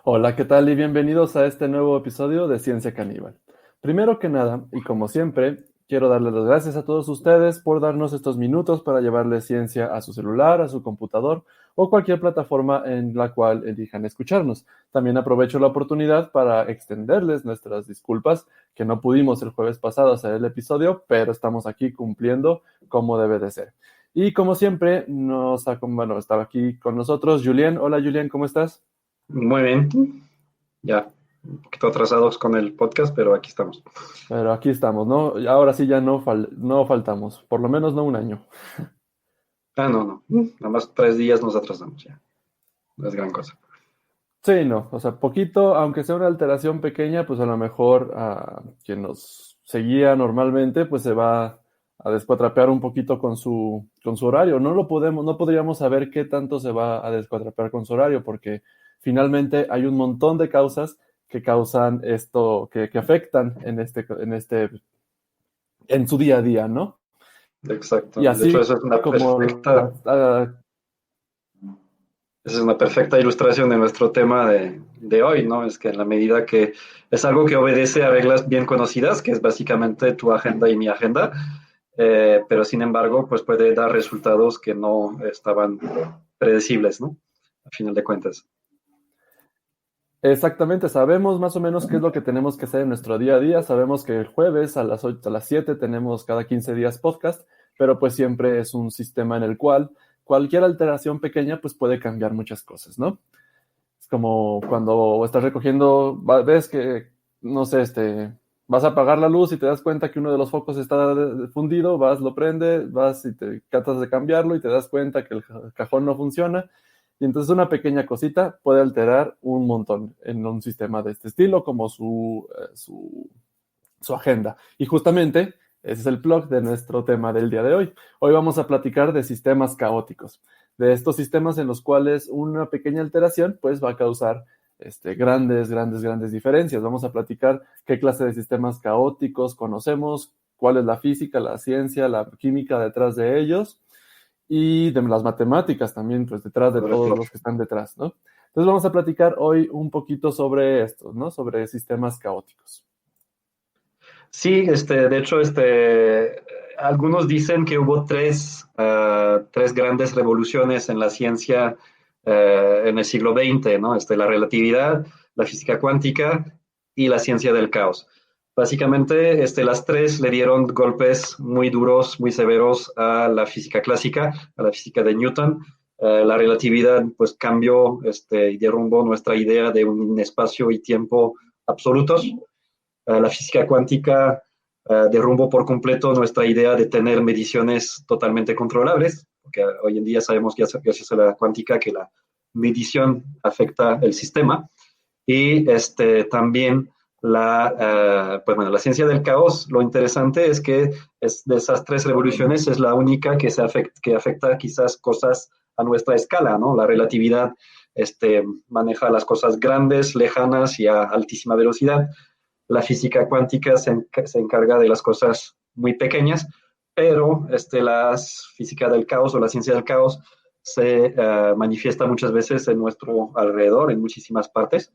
Hola, ¿qué tal? Y bienvenidos a este nuevo episodio de Ciencia Caníbal. Primero que nada, y como siempre, quiero darles las gracias a todos ustedes por darnos estos minutos para llevarles ciencia a su celular, a su computador o cualquier plataforma en la cual elijan escucharnos. También aprovecho la oportunidad para extenderles nuestras disculpas que no pudimos el jueves pasado hacer el episodio, pero estamos aquí cumpliendo como debe de ser. Y como siempre, estaba aquí con nosotros Julien. Hola Julien, ¿cómo estás? Muy bien, ya un poquito atrasados con el podcast, pero aquí estamos. Pero aquí estamos, ¿no? Y ahora sí ya no faltamos, por lo menos no un año. No, nada más 3 días nos atrasamos ya, no es gran cosa. Sí, no, o sea, poquito, aunque sea una alteración pequeña, pues a lo mejor quien nos seguía normalmente, pues se va a descuatrapear un poquito con su horario. No podríamos saber qué tanto se va a descuatrapear con su horario, porque finalmente hay un montón de causas que causan esto, que afectan en su día a día, ¿no? Exacto, Y de hecho así eso como esa es una perfecta ilustración de nuestro tema de hoy, ¿no? Es que en la medida que es algo que obedece a reglas bien conocidas, que es básicamente tu agenda y mi agenda, pero sin embargo, pues puede dar resultados que no estaban predecibles, ¿no? A final de cuentas. exactamente, sabemos más o menos qué es lo que tenemos que hacer en nuestro día a día. Sabemos que el jueves a las 8, a las 7 tenemos cada 15 días podcast, pero pues siempre es un sistema en el cual cualquier alteración pequeña pues puede cambiar muchas cosas, ¿no? Es como cuando estás recogiendo, ves que, no sé, vas a apagar la luz y te das cuenta que uno de los focos está fundido, vas, lo prendes, vas y te tratas de cambiarlo y te das cuenta que el cajón no funciona. Y entonces una pequeña cosita puede alterar un montón en un sistema de este estilo, como su agenda. Y justamente ese es el plug de nuestro tema del día de hoy. Hoy vamos a platicar de sistemas caóticos, de estos sistemas en los cuales una pequeña alteración pues va a causar grandes diferencias. Vamos a platicar qué clase de sistemas caóticos conocemos, cuál es la física, la ciencia, la química detrás de ellos y de las matemáticas también, pues detrás de todos Correcto. los que están detrás, ¿no? Entonces vamos a platicar hoy un poquito sobre esto, ¿no? Sobre sistemas caóticos. Sí, de hecho, algunos dicen que hubo tres grandes revoluciones en la ciencia en el siglo XX, ¿no? La relatividad, la física cuántica y la ciencia del caos. Básicamente, las tres le dieron golpes muy duros, muy severos a la física clásica, a la física de Newton. La relatividad, pues, cambió y derrumbó nuestra idea de un espacio y tiempo absolutos. La física cuántica derrumbó por completo nuestra idea de tener mediciones totalmente controlables, porque hoy en día sabemos gracias a la cuántica que la medición afecta el sistema. Y también la ciencia del caos, lo interesante es que de esas tres revoluciones es la única que afecta quizás cosas a nuestra escala, ¿no? La relatividad maneja las cosas grandes, lejanas y a altísima velocidad. La física cuántica se encarga de las cosas muy pequeñas, pero la física del caos o la ciencia del caos se manifiesta muchas veces en nuestro alrededor, en muchísimas partes.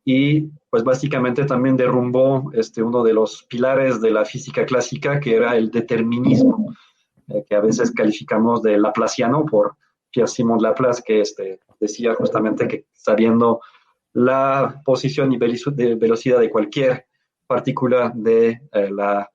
Y pues básicamente también derrumbó uno de los pilares de la física clásica, que era el determinismo, que a veces calificamos de laplaciano por Pierre-Simon Laplace, que decía justamente que sabiendo la posición y velocidad de cualquier partícula de la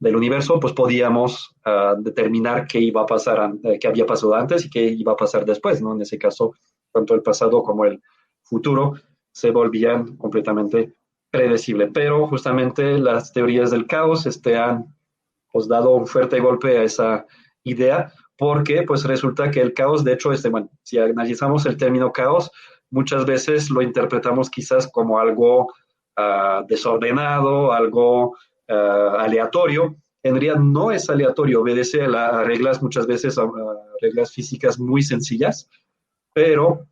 del universo, pues podíamos determinar qué iba a pasar, qué había pasado antes y qué iba a pasar después, ¿no? En ese caso, tanto el pasado como el futuro se volvían completamente predecibles. Pero justamente las teorías del caos han pues, dado un fuerte golpe a esa idea, porque pues resulta que el caos, de hecho, bueno, si analizamos el término caos, muchas veces lo interpretamos quizás como algo desordenado, algo aleatorio. En realidad no es aleatorio, obedece a reglas, muchas veces a reglas físicas muy sencillas, pero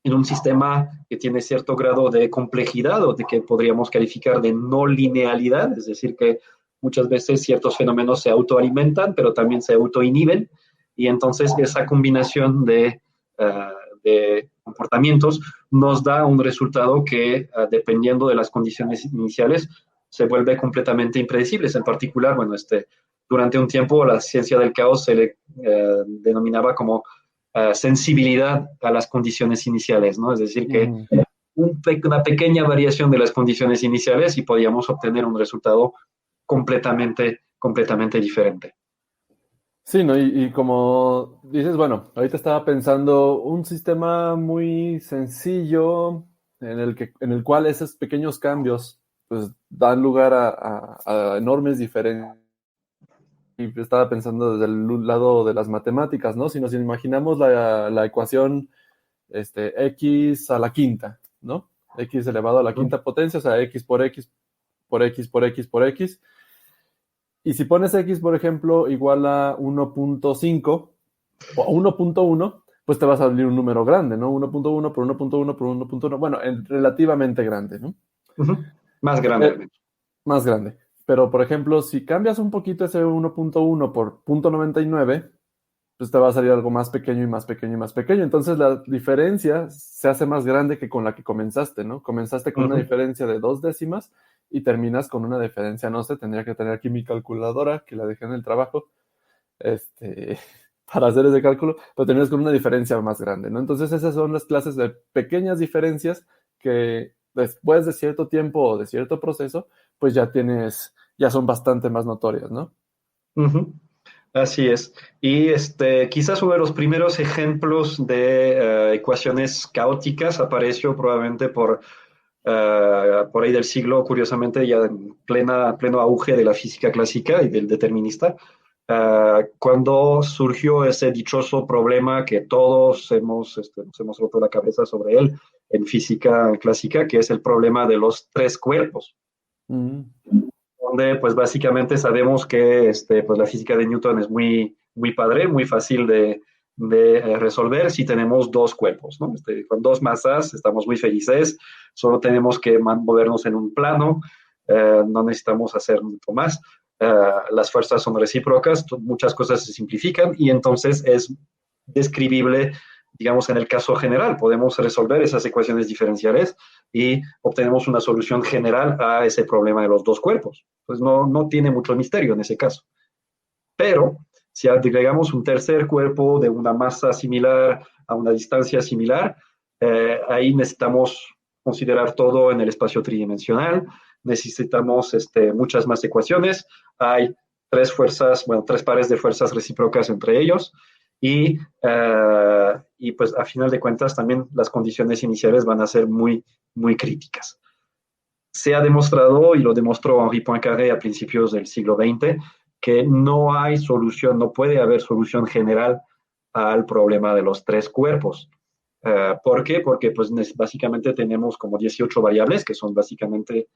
en un sistema que tiene cierto grado de complejidad o de que podríamos calificar de no linealidad, es decir, que muchas veces ciertos fenómenos se autoalimentan, pero también se autoinhiben, y entonces esa combinación de comportamientos nos da un resultado que, dependiendo de las condiciones iniciales, se vuelve completamente impredecible. En particular, bueno, durante un tiempo la ciencia del caos se le denominaba como sensibilidad a las condiciones iniciales, ¿no? Es decir, que una pequeña variación de las condiciones iniciales y podíamos obtener un resultado completamente diferente. Sí, ¿no? Y como dices, bueno, ahorita estaba pensando un sistema muy sencillo en el cual esos pequeños cambios pues dan lugar a enormes diferencias. Y estaba pensando desde el lado de las matemáticas, ¿no? Si nos imaginamos la ecuación x a la quinta, ¿no? X elevado a la quinta potencia, o sea, x por x por x por x por x. Y si pones x, por ejemplo, igual a 1.5 o 1.1, pues te va a salir un número grande, ¿no? 1.1 por 1.1 por 1.1, bueno, relativamente grande, ¿no? Más grande. Más grande. Pero, por ejemplo, si cambias un poquito ese 1.1 por 0.99, pues te va a salir algo más pequeño y más pequeño y más pequeño. Entonces la diferencia se hace más grande que con la que comenzaste, ¿no? Comenzaste con una diferencia de 2 décimas y terminas con una diferencia, no sé, tendría que tener aquí mi calculadora, que la dejé en el trabajo, para hacer ese cálculo, pero terminas con una diferencia más grande, ¿no? Entonces esas son las clases de pequeñas diferencias que después de cierto tiempo o de cierto proceso, pues ya son bastante más notorias, ¿no? Así es. Y quizás uno de los primeros ejemplos de ecuaciones caóticas apareció probablemente por ahí del siglo, curiosamente, ya en pleno auge de la física clásica y del determinista, cuando surgió ese dichoso problema que todos nos hemos roto la cabeza sobre él en física clásica, que es el problema de los tres cuerpos. Donde pues básicamente sabemos que pues, la física de Newton es muy, muy padre, muy fácil de resolver si tenemos dos cuerpos, ¿no? Con dos masas estamos muy felices, solo tenemos que movernos en un plano, no necesitamos hacer mucho más, las fuerzas son recíprocas, muchas cosas se simplifican y entonces es describible, digamos, en el caso general, podemos resolver esas ecuaciones diferenciales y obtenemos una solución general a ese problema de los dos cuerpos. Pues no tiene mucho misterio en ese caso. Pero si agregamos un tercer cuerpo de una masa similar a una distancia similar, ahí necesitamos considerar todo en el espacio tridimensional, necesitamos muchas más ecuaciones, hay tres pares de fuerzas recíprocas entre ellos, y pues a final de cuentas también las condiciones iniciales van a ser muy, muy críticas. Se ha demostrado, y lo demostró Henri Poincaré a principios del siglo XX, que no hay solución, no puede haber solución general al problema de los tres cuerpos. ¿Por qué? Porque pues, básicamente tenemos como 18 variables, que son básicamente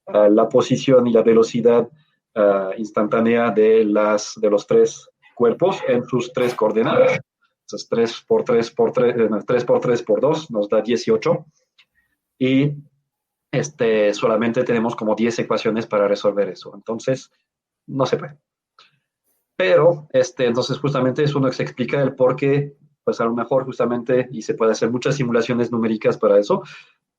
la posición y la velocidad instantánea de los tres cuerpos en sus tres coordenadas. Entonces, 3 por 3 por 3, 3 por 3 por 2 nos da 18. Y solamente tenemos como 10 ecuaciones para resolver eso. Entonces, no se puede. Pero, entonces justamente eso nos explica el por qué, pues a lo mejor justamente, y se puede hacer muchas simulaciones numéricas para eso,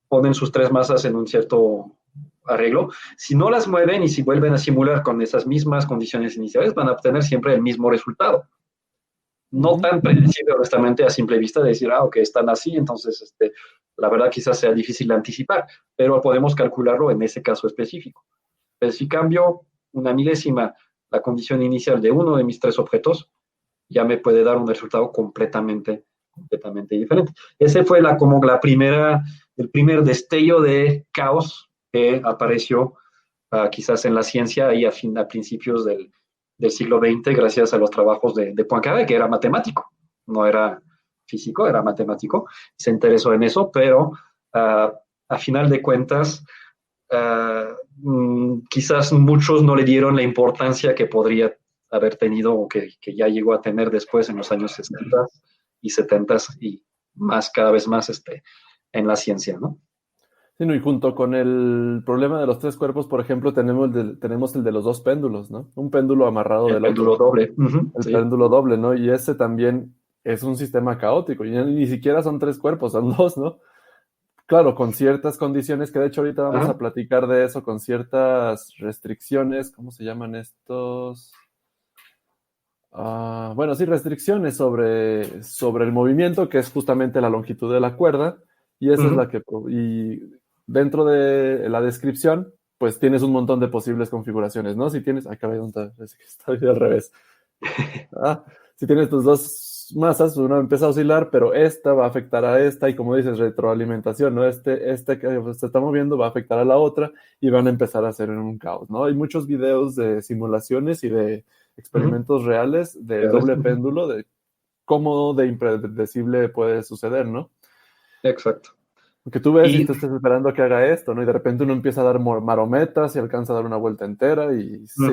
ponen sus tres masas en un cierto arreglo. Si no las mueven y si vuelven a simular con esas mismas condiciones iniciales, van a obtener siempre el mismo resultado. No tan predecible, honestamente, a simple vista, de decir, ok, están así, entonces, la verdad quizás sea difícil de anticipar, pero podemos calcularlo en ese caso específico. Pero si cambio una milésima la condición inicial de uno de mis tres objetos, ya me puede dar un resultado completamente diferente. Ese fue el primer destello de caos que apareció quizás en la ciencia ahí a principios del siglo XX, gracias a los trabajos de Poincaré, que era matemático, no era físico, era matemático, se interesó en eso, pero a final de cuentas, quizás muchos no le dieron la importancia que podría haber tenido o que ya llegó a tener después en los años 60 y 70 y más, cada vez más en la ciencia, ¿no? Sí, no, y junto con el problema de los tres cuerpos, por ejemplo, tenemos el de los dos péndulos, ¿no? Un péndulo amarrado El del péndulo otro, doble. el Sí. péndulo doble, ¿no? Y ese también es un sistema caótico, y ni siquiera son tres cuerpos, son dos, ¿no? Claro, con ciertas condiciones, que de hecho ahorita vamos Ajá. a platicar de eso, con ciertas restricciones, ¿cómo se llaman estos? Bueno, sí, restricciones sobre el movimiento, que es justamente la longitud de la cuerda, y esa es la que, y dentro de la descripción, pues tienes un montón de posibles configuraciones, ¿no? Si tienes, caray, ¿dónde está? Es que está al revés. Si tienes tus dos masas, una empieza a oscilar, pero esta va a afectar a esta, y como dices, retroalimentación, ¿no? Este que se está moviendo va a afectar a la otra, y van a empezar a hacer un caos, ¿no? Hay muchos videos de simulaciones y de experimentos reales del doble péndulo, de cómo de impredecible puede suceder, ¿no? Exacto. Porque tú ves y tú estás esperando que haga esto, ¿no? Y de repente uno empieza a dar marometas y alcanza a dar una vuelta entera y sí.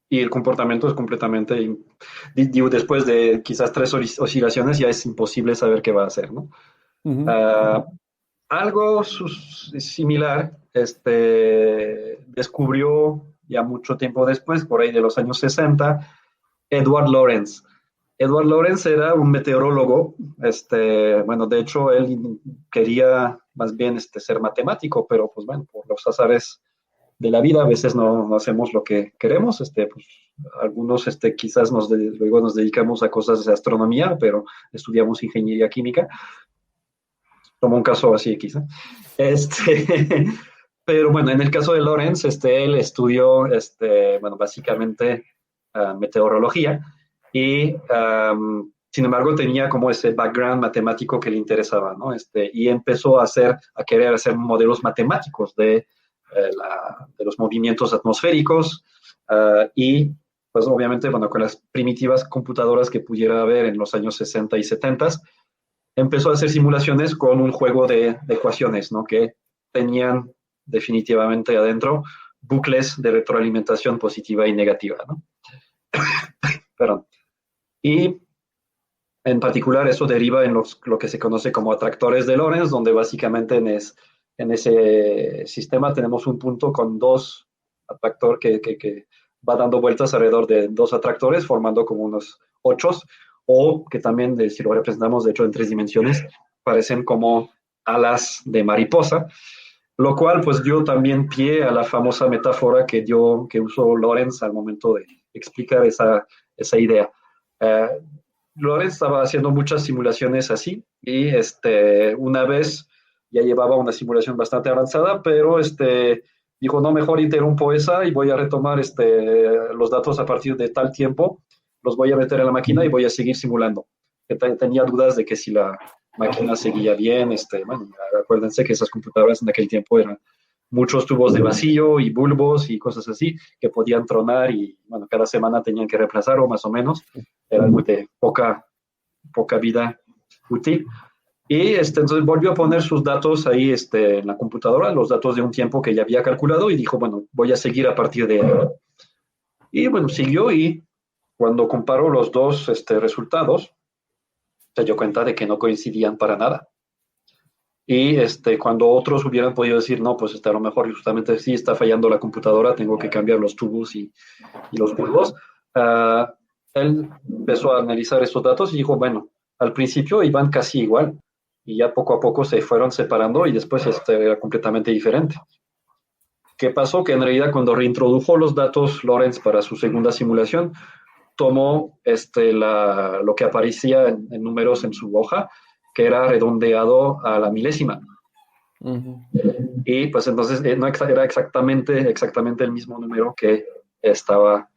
Y el comportamiento es completamente, digo, después de quizás 3 oscilaciones ya es imposible saber qué va a hacer, ¿no? Algo similar descubrió ya mucho tiempo después, por ahí de los años 60, Edward Lorenz. Edward Lorenz era un meteorólogo, bueno, de hecho él quería más bien ser matemático, pero pues bueno, por los azares de la vida a veces no hacemos lo que queremos, pues, algunos quizás luego nos dedicamos a cosas de astronomía, pero estudiamos ingeniería química, como un caso así quizá. Pero bueno, en el caso de Lorenz, él estudió, bueno, básicamente meteorología y, sin embargo, tenía como ese background matemático que le interesaba, ¿no? Y empezó a querer hacer modelos matemáticos de los movimientos atmosféricos y, pues, obviamente, bueno, con las primitivas computadoras que pudiera haber en los años 60 y 70, empezó a hacer simulaciones con un juego de ecuaciones, ¿no? Que tenían definitivamente adentro bucles de retroalimentación positiva y negativa, ¿no? Perdón. Y en particular eso deriva en lo que se conoce como atractores de Lorentz, donde básicamente en ese sistema tenemos un punto con dos atractores que va dando vueltas alrededor de dos atractores, formando como unos ochos, o que también, si lo representamos de hecho en 3 dimensiones, parecen como alas de mariposa, lo cual pues dio también pie a la famosa metáfora que usó Lorenz al momento de explicar esa idea. Lorenz estaba haciendo muchas simulaciones así y una vez ya llevaba una simulación bastante avanzada, pero dijo, no, mejor interrumpo esa y voy a retomar los datos a partir de tal tiempo, los voy a meter en la máquina y voy a seguir simulando. Tenía dudas de que si la máquina seguía bien, bueno, acuérdense que esas computadoras en aquel tiempo eran muchos tubos de vacío y bulbos y cosas así que podían tronar y, bueno, cada semana tenían que reemplazar o más o menos, eran de poca vida útil. Y entonces volvió a poner sus datos ahí en la computadora, los datos de un tiempo que ya había calculado y dijo, bueno, voy a seguir a partir de ahí. Y bueno, siguió y cuando comparó los dos resultados, se dio cuenta de que no coincidían para nada. Y cuando otros hubieran podido decir, no, pues a lo mejor justamente sí está fallando la computadora, tengo que cambiar los tubos y los bulbos, él empezó a analizar estos datos y dijo, bueno, al principio iban casi igual y ya poco a poco se fueron separando y después era completamente diferente. ¿Qué pasó? Que en realidad cuando reintrodujo los datos Lorenz para su segunda simulación, tomó lo que aparecía en números en su hoja, que era redondeado a la milésima. Y pues entonces no era exactamente el mismo número que estaba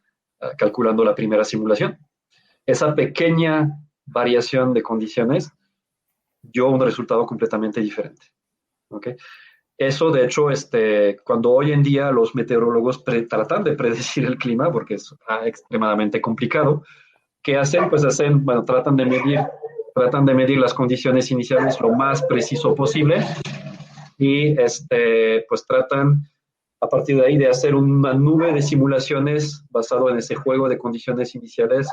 calculando la primera simulación. Esa pequeña variación de condiciones dio un resultado completamente diferente. ¿Okay? Eso, de hecho, cuando hoy en día los meteorólogos tratan de predecir el clima, porque es extremadamente complicado, ¿qué hacen? Pues bueno, tratan de medir las condiciones iniciales lo más preciso posible y pues tratan a partir de ahí de hacer una nube de simulaciones basado en ese juego de condiciones iniciales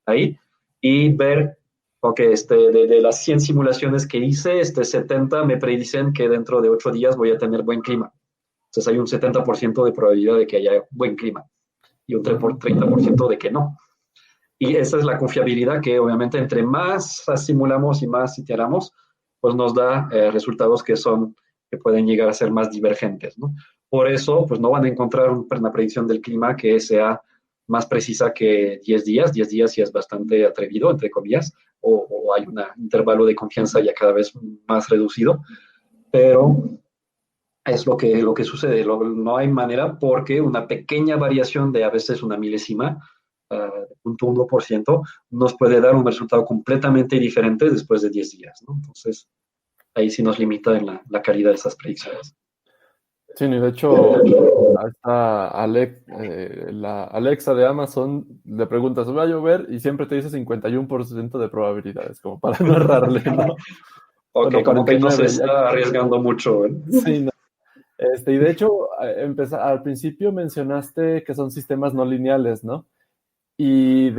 ahí y ver, ok, de las 100 simulaciones que hice, 70 me predicen que dentro de 8 días voy a tener buen clima. Entonces hay un 70% de probabilidad de que haya buen clima y un 30% de que no. Y esa es la confiabilidad que obviamente entre más simulamos y más iteramos, pues nos da resultados que pueden llegar a ser más divergentes, ¿no? Por eso, pues no van a encontrar una predicción del clima que sea más precisa que 10 días. 10 días sí es bastante atrevido, entre comillas, o hay un intervalo de confianza ya cada vez más reducido, pero es lo que sucede. No hay manera porque una pequeña variación de a veces una milésima, 0.1%, nos puede dar un resultado completamente diferente después de 10 días, ¿no? Entonces, ahí sí nos limita en la calidad de esas predicciones. Sí, y de hecho, hasta la Alexa de Amazon le preguntas, ¿va a llover? Y siempre te dice 51% de probabilidades, como para no errarle, ¿no? Ok, Bueno, como que no se 49, ya. está arriesgando mucho, ¿eh? Sí, no. Y de hecho, al principio mencionaste que son sistemas no lineales, ¿no? Y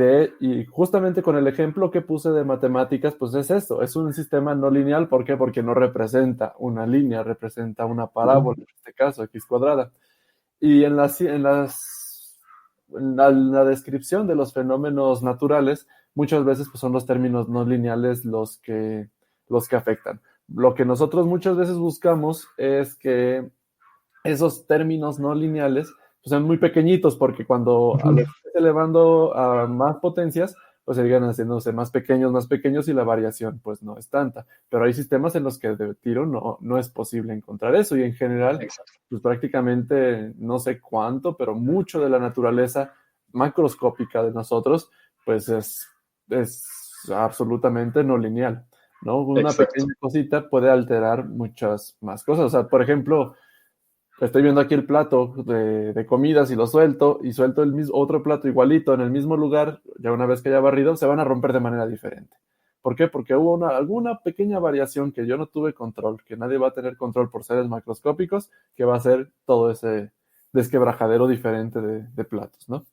justamente con el ejemplo que puse de matemáticas, pues es esto, es un sistema no lineal. ¿Por qué? Porque no representa una línea, representa una parábola, en este caso, x cuadrada. Y en la descripción de los fenómenos naturales, muchas veces pues, son los términos no lineales los que afectan. Lo que nosotros muchas veces buscamos es que esos términos no lineales pues, sean muy pequeñitos, porque cuando los estés elevando a más potencias, pues se llegan haciéndose más pequeños y la variación pues no es tanta. Pero hay sistemas en los que de tiro no es posible encontrar eso y en general, Exacto. pues prácticamente no sé cuánto, pero mucho de la naturaleza macroscópica de nosotros, pues es absolutamente no lineal, ¿no? Una Exacto. pequeña cosita puede alterar muchas más cosas. O sea, por ejemplo, estoy viendo aquí el plato de comidas y lo suelto y suelto el mismo otro plato igualito en el mismo lugar, ya una vez que haya barrido, se van a romper de manera diferente. ¿Por qué? Porque hubo alguna pequeña variación que yo no tuve control, que nadie va a tener control por seres macroscópicos, que va a hacer todo ese desquebrajadero diferente de platos, ¿no?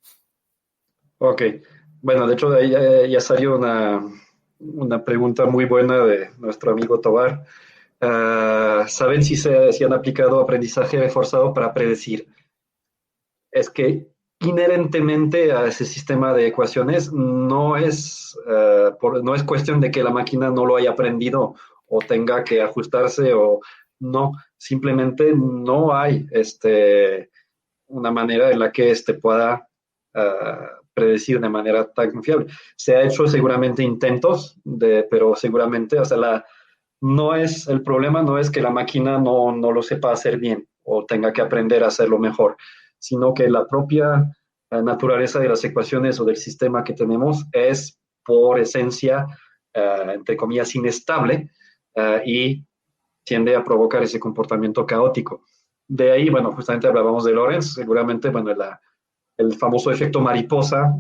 Ok. Bueno, de hecho, de ahí ya salió una pregunta muy buena de nuestro amigo Tobar. ¿Saben si han aplicado aprendizaje reforzado para predecir? Es que inherentemente a ese sistema de ecuaciones no es cuestión de que la máquina no lo haya aprendido o tenga que ajustarse o no, simplemente no hay una manera en la que pueda predecir de manera tan confiable. Se ha hecho seguramente intentos, pero seguramente, o sea, el problema no es que la máquina no lo sepa hacer bien o tenga que aprender a hacerlo mejor, sino que la propia naturaleza de las ecuaciones o del sistema que tenemos es por esencia, entre comillas, inestable y tiende a provocar ese comportamiento caótico. De ahí, bueno, justamente hablábamos de Lorentz, seguramente, bueno, el famoso efecto mariposa,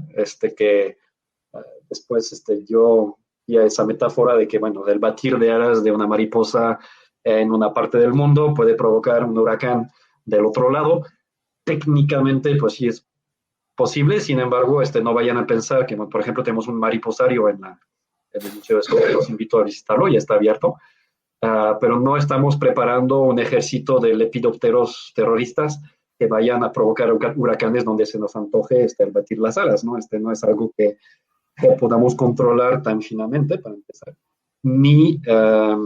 que después dio ya esa metáfora de que, bueno, del batir de alas de una mariposa en una parte del mundo puede provocar un huracán del otro lado. Técnicamente, pues sí es posible, sin embargo, no vayan a pensar que, por ejemplo, tenemos un mariposario en el Museo de Escocia, los invito a visitarlo, ya está abierto, pero no estamos preparando un ejército de lepidópteros terroristas que vayan a provocar huracanes donde se nos antoje el batir las alas, ¿no? No es algo que podamos controlar tan finamente, para empezar, ni a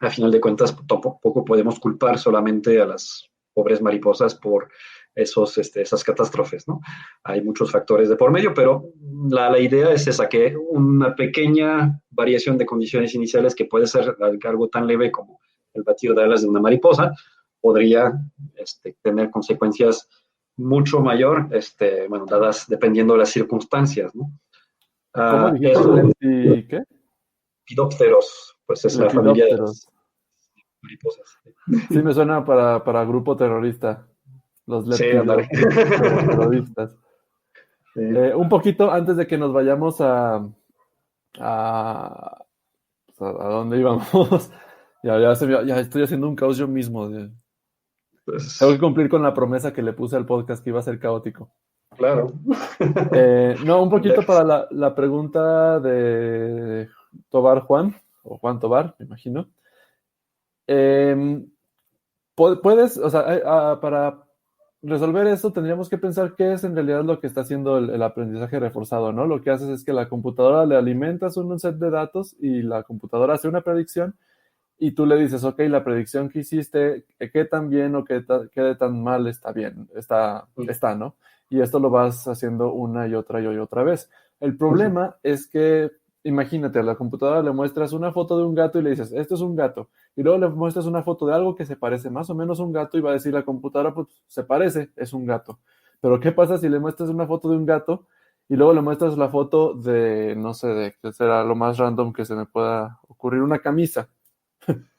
final de cuentas tampoco podemos culpar solamente a las pobres mariposas por esas catástrofes, ¿no? Hay muchos factores de por medio, pero la idea es esa, que una pequeña variación de condiciones iniciales que puede ser algo tan leve como el batir de alas de una mariposa podría tener consecuencias mucho mayor, bueno, dadas, dependiendo de las circunstancias, ¿no? ¿Cómo dijiste? Eso, ¿Qué? Lepidópteros, pues es la familia de Lepidópteros. las mariposas. Sí, me suena para grupo terrorista, los Sí, ándale. lepidópteros terroristas. Sí. Un poquito antes de que nos vayamos a, ¿a dónde íbamos? Ya estoy haciendo un caos yo mismo. Tengo que Pues, cumplir con la promesa que le puse al podcast que iba a ser caótico. claro. No, un poquito para la pregunta de Tobar Juan, o Juan Tobar, me imagino. Eh, puedes, o sea, para resolver eso tendríamos que pensar qué es en realidad lo que está haciendo el aprendizaje reforzado, ¿no? Lo que haces es que la computadora le alimentas un set de datos y la computadora hace una predicción y tú le dices, ok, la predicción que hiciste, qué tan bien o qué tan mal está bien, está, ¿no? Y esto lo vas haciendo una y otra vez. El problema es que, imagínate, a la computadora le muestras una foto de un gato y le dices, esto es un gato. Y luego le muestras una foto de algo que se parece más o menos a un gato y va a decir la computadora, pues se parece, es un gato. Pero ¿qué pasa si le muestras una foto de un gato y luego le muestras la foto de, no sé, de qué será lo más random que se me pueda ocurrir, una camisa?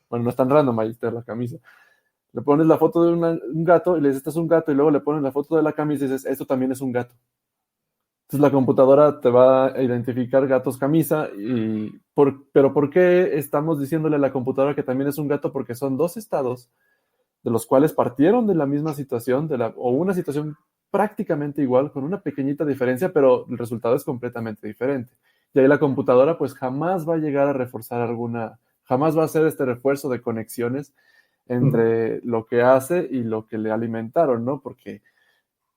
Bueno, no es tan random, ahí está la camisa. Le pones la foto de un gato y le dices, este es un gato, y luego le pones la foto de la camisa y dices, esto también es un gato. Entonces la computadora te va a identificar gatos camisa, pero ¿por qué estamos diciéndole a la computadora que también es un gato? Porque son dos estados de los cuales partieron de la misma situación, o una situación prácticamente igual, con una pequeñita diferencia, pero el resultado es completamente diferente. Y ahí la computadora pues jamás va a llegar a reforzar jamás va a hacer este refuerzo de conexiones entre lo que hace y lo que le alimentaron, ¿no? Porque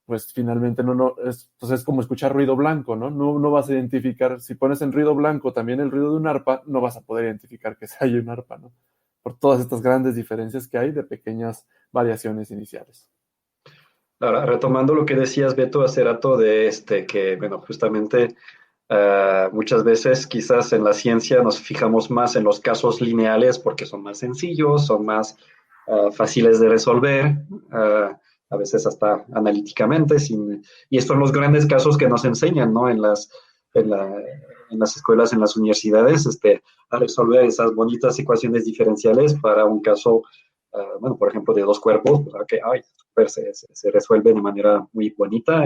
pues finalmente pues es como escuchar ruido blanco, ¿no? No vas a identificar, si pones en ruido blanco también el ruido de un arpa, no vas a poder identificar que hay un arpa, ¿no? Por todas estas grandes diferencias que hay de pequeñas variaciones iniciales. Ahora, retomando lo que decías, Beto, hace rato de que, bueno, justamente muchas veces quizás en la ciencia nos fijamos más en los casos lineales porque son más sencillos, son más fáciles de resolver, a veces hasta analíticamente, y estos son los grandes casos que nos enseñan, ¿no? En, la- en las escuelas, en las universidades, a resolver esas bonitas ecuaciones diferenciales para un caso, bueno, por ejemplo, de dos cuerpos, pues, que ay, se resuelve de manera muy bonita,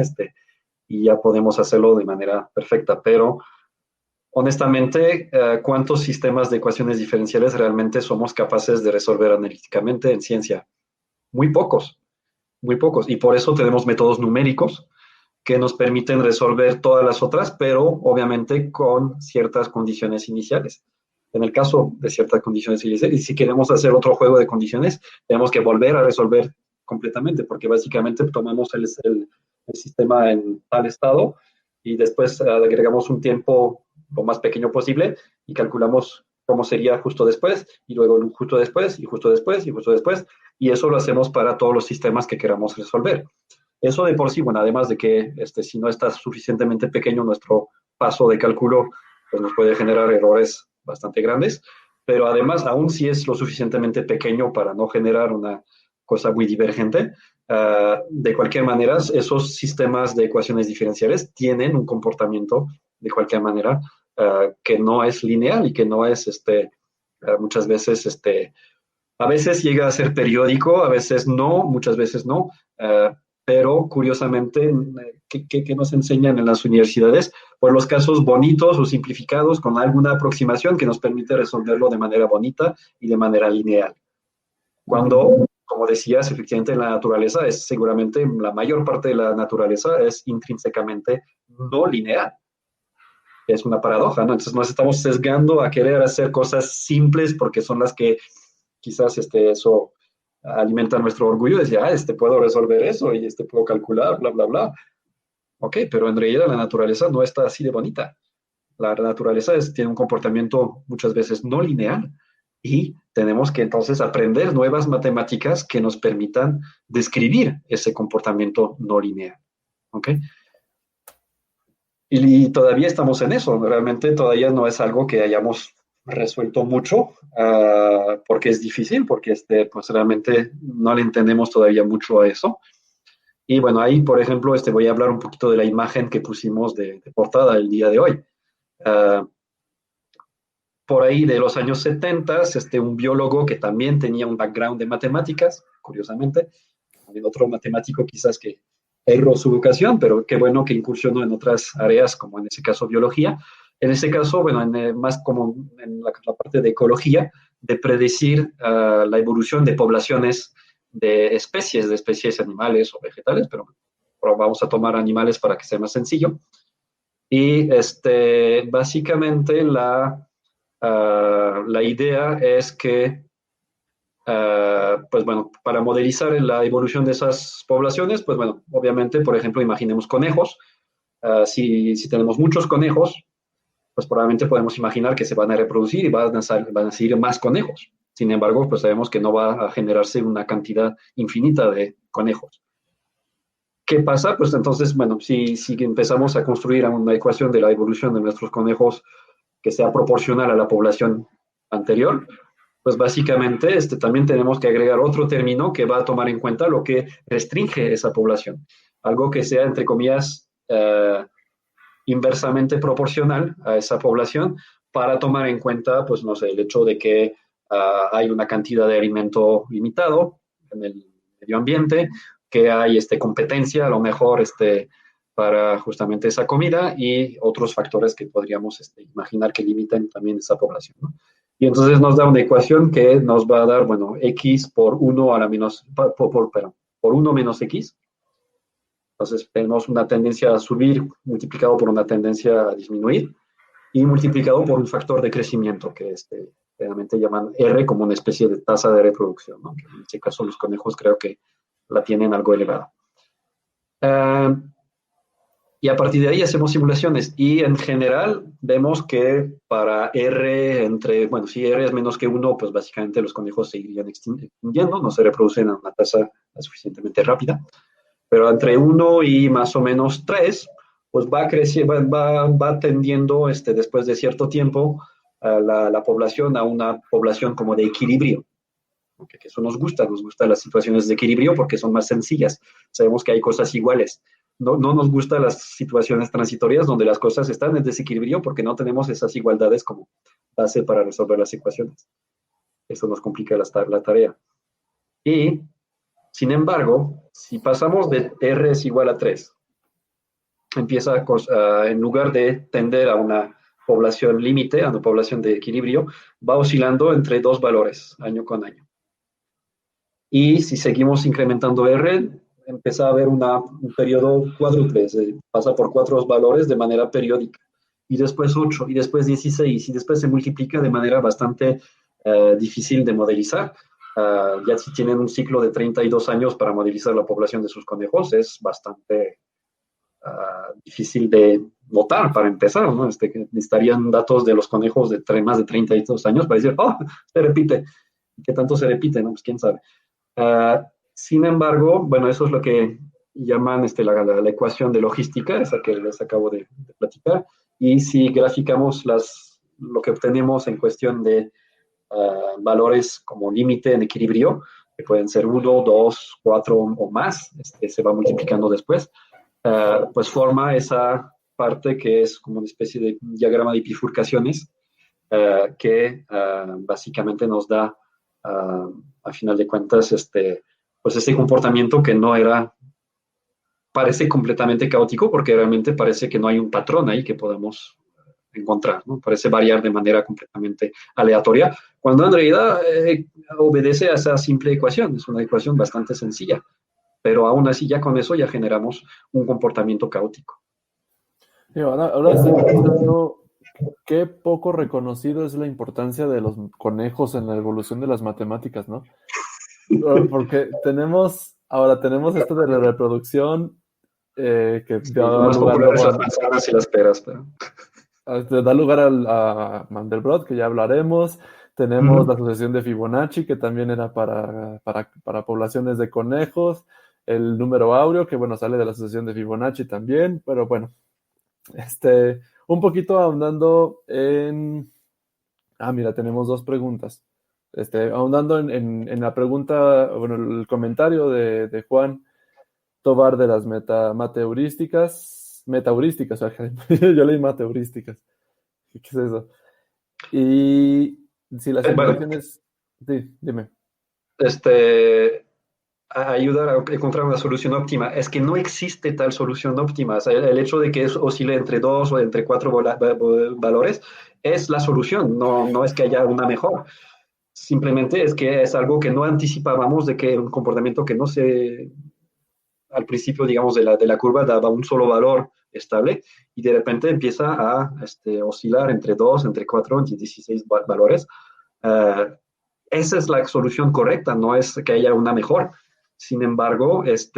y ya podemos hacerlo de manera perfecta, pero honestamente, ¿cuántos sistemas de ecuaciones diferenciales realmente somos capaces de resolver analíticamente en ciencia? Muy pocos, muy pocos. Y por eso tenemos métodos numéricos que nos permiten resolver todas las otras, pero obviamente con ciertas condiciones iniciales. En el caso de ciertas condiciones iniciales, y si queremos hacer otro juego de condiciones, tenemos que volver a resolver completamente, porque básicamente tomamos el sistema en tal estado y después agregamos un tiempo lo más pequeño posible y calculamos cómo sería justo después, y luego justo después, y justo después, y justo después, y eso lo hacemos para todos los sistemas que queramos resolver. Eso de por sí, bueno, además de que si no está suficientemente pequeño nuestro paso de cálculo, pues nos puede generar errores bastante grandes, pero además, aún si es lo suficientemente pequeño para no generar una cosa muy divergente, de cualquier manera, esos sistemas de ecuaciones diferenciales tienen un comportamiento de cualquier manera que no es lineal y que no es muchas veces a veces llega a ser periódico, a veces no, muchas veces no, pero curiosamente, ¿qué nos enseñan en las universidades? Pues los casos bonitos o simplificados con alguna aproximación que nos permite resolverlo de manera bonita y de manera lineal. Ujú. Cuando, como decías, efectivamente en la naturaleza es seguramente la mayor parte de la naturaleza es intrínsecamente no lineal. Es una paradoja, ¿no? Entonces nos estamos sesgando a querer hacer cosas simples porque son las que quizás eso alimenta nuestro orgullo, decir, puedo resolver eso y puedo calcular, bla, bla, bla. Ok, pero en realidad la naturaleza no está así de bonita. La naturaleza tiene un comportamiento muchas veces no lineal y tenemos que entonces aprender nuevas matemáticas que nos permitan describir ese comportamiento no lineal. ¿Ok? Y todavía estamos en eso, realmente todavía no es algo que hayamos resuelto mucho, porque es difícil, porque pues realmente no le entendemos todavía mucho a eso, Y bueno, ahí, por ejemplo, voy a hablar un poquito de la imagen que pusimos de portada el día de hoy. Uh, por ahí de los años 70, un biólogo que también tenía un background de matemáticas, curiosamente, también otro matemático quizás que erró su vocación, pero qué bueno que incursionó en otras áreas, como en ese caso biología. En ese caso, bueno, más como en la parte de ecología, de predecir la evolución de poblaciones de especies animales o vegetales, pero vamos a tomar animales para que sea más sencillo. Y básicamente la idea es que, pues bueno, para modelizar la evolución de esas poblaciones, pues bueno, obviamente, por ejemplo, imaginemos conejos. Si tenemos muchos conejos, pues probablemente podemos imaginar que se van a reproducir y van a salir más conejos. Sin embargo, pues sabemos que no va a generarse una cantidad infinita de conejos. ¿Qué pasa? Pues entonces, bueno, si empezamos a construir una ecuación de la evolución de nuestros conejos que sea proporcional a la población anterior, pues básicamente también tenemos que agregar otro término que va a tomar en cuenta lo que restringe esa población. Algo que sea, entre comillas, inversamente proporcional a esa población para tomar en cuenta, pues no sé, el hecho de que hay una cantidad de alimento limitado en el medio ambiente, que hay competencia a lo mejor para justamente esa comida y otros factores que podríamos imaginar que limiten también esa población, ¿no? Y entonces nos da una ecuación que nos va a dar, bueno, x por 1 a la menos, por 1 menos x. Entonces tenemos una tendencia a subir multiplicado por una tendencia a disminuir y multiplicado por un factor de crecimiento que realmente llaman R como una especie de tasa de reproducción, ¿no? Que en este caso los conejos creo que la tienen algo elevada. Y a partir de ahí hacemos simulaciones y en general vemos que para R bueno, si R es menos que 1, pues básicamente los conejos se irían extinguiendo, no se reproducen a una tasa suficientemente rápida, pero entre 1 y más o menos 3, pues va creciendo, va tendiendo después de cierto tiempo la población a una población como de equilibrio. Que eso nos gustan las situaciones de equilibrio porque son más sencillas. Sabemos que hay cosas iguales. No nos gustan las situaciones transitorias donde las cosas están en desequilibrio porque no tenemos esas igualdades como base para resolver las ecuaciones. Eso nos complica la tarea. Y, sin embargo, si pasamos de R es igual a 3, empieza en lugar de tender a una población límite, a una población de equilibrio, va oscilando entre dos valores año con año. Y si seguimos incrementando R, empieza a haber un periodo cuádruple, pasa por 4 valores de manera periódica, y después 8, y después 16, y después se multiplica de manera bastante difícil de modelizar. Ya si tienen un ciclo de 32 años para modelizar la población de sus conejos, es bastante difícil de notar para empezar, ¿no? Necesitarían datos de los conejos de más de 32 años para decir, oh, se repite. ¿Qué tanto se repite? No, pues quién sabe. Sin embargo, bueno, eso es lo que llaman la ecuación de logística, esa que les acabo de platicar. Y si graficamos lo que obtenemos en cuestión de valores como límite en equilibrio, que pueden ser 1, 2, 4 o más, se va multiplicando después, pues forma esa parte que es como una especie de diagrama de bifurcaciones que básicamente nos da, a final de cuentas, pues ese comportamiento que no parece completamente caótico porque realmente parece que no hay un patrón ahí que podamos encontrar, ¿no? Parece variar de manera completamente aleatoria, cuando en realidad obedece a esa simple ecuación, es una ecuación bastante sencilla, pero aún así ya con eso ya generamos un comportamiento caótico. Ahora estoy pensando qué poco reconocido es la importancia de los conejos en la evolución de las matemáticas, ¿no? Porque tenemos esto de la reproducción que Sí, lo da más lugar popular es luego las manzanas y las peras, pero... da lugar a Mandelbrot, que ya hablaremos. Tenemos la sucesión de Fibonacci, que también era para poblaciones de conejos. El número áureo, que bueno, sale de la sucesión de Fibonacci también. Pero bueno, un poquito ahondando en... Ah, mira, tenemos dos preguntas. Ahondando en la pregunta, bueno, el comentario de Juan. Tovar de las metaheurísticas, o sea, yo leí mateheurísticas. ¿Qué es eso? Y si la Bueno, simulación es... Sí, dime. a ayudar a encontrar una solución óptima. Es que no existe tal solución óptima. O sea, el hecho de que oscile entre dos o entre cuatro valores es la solución, no es que haya una mejor. Simplemente es que es algo que no anticipábamos de que un comportamiento que no se, al principio, digamos, de la curva daba un solo valor estable y de repente empieza a oscilar entre 2 entre 4 entre 16 valores. Uh, esa es la solución correcta, no es que haya una mejor. Sin embargo, es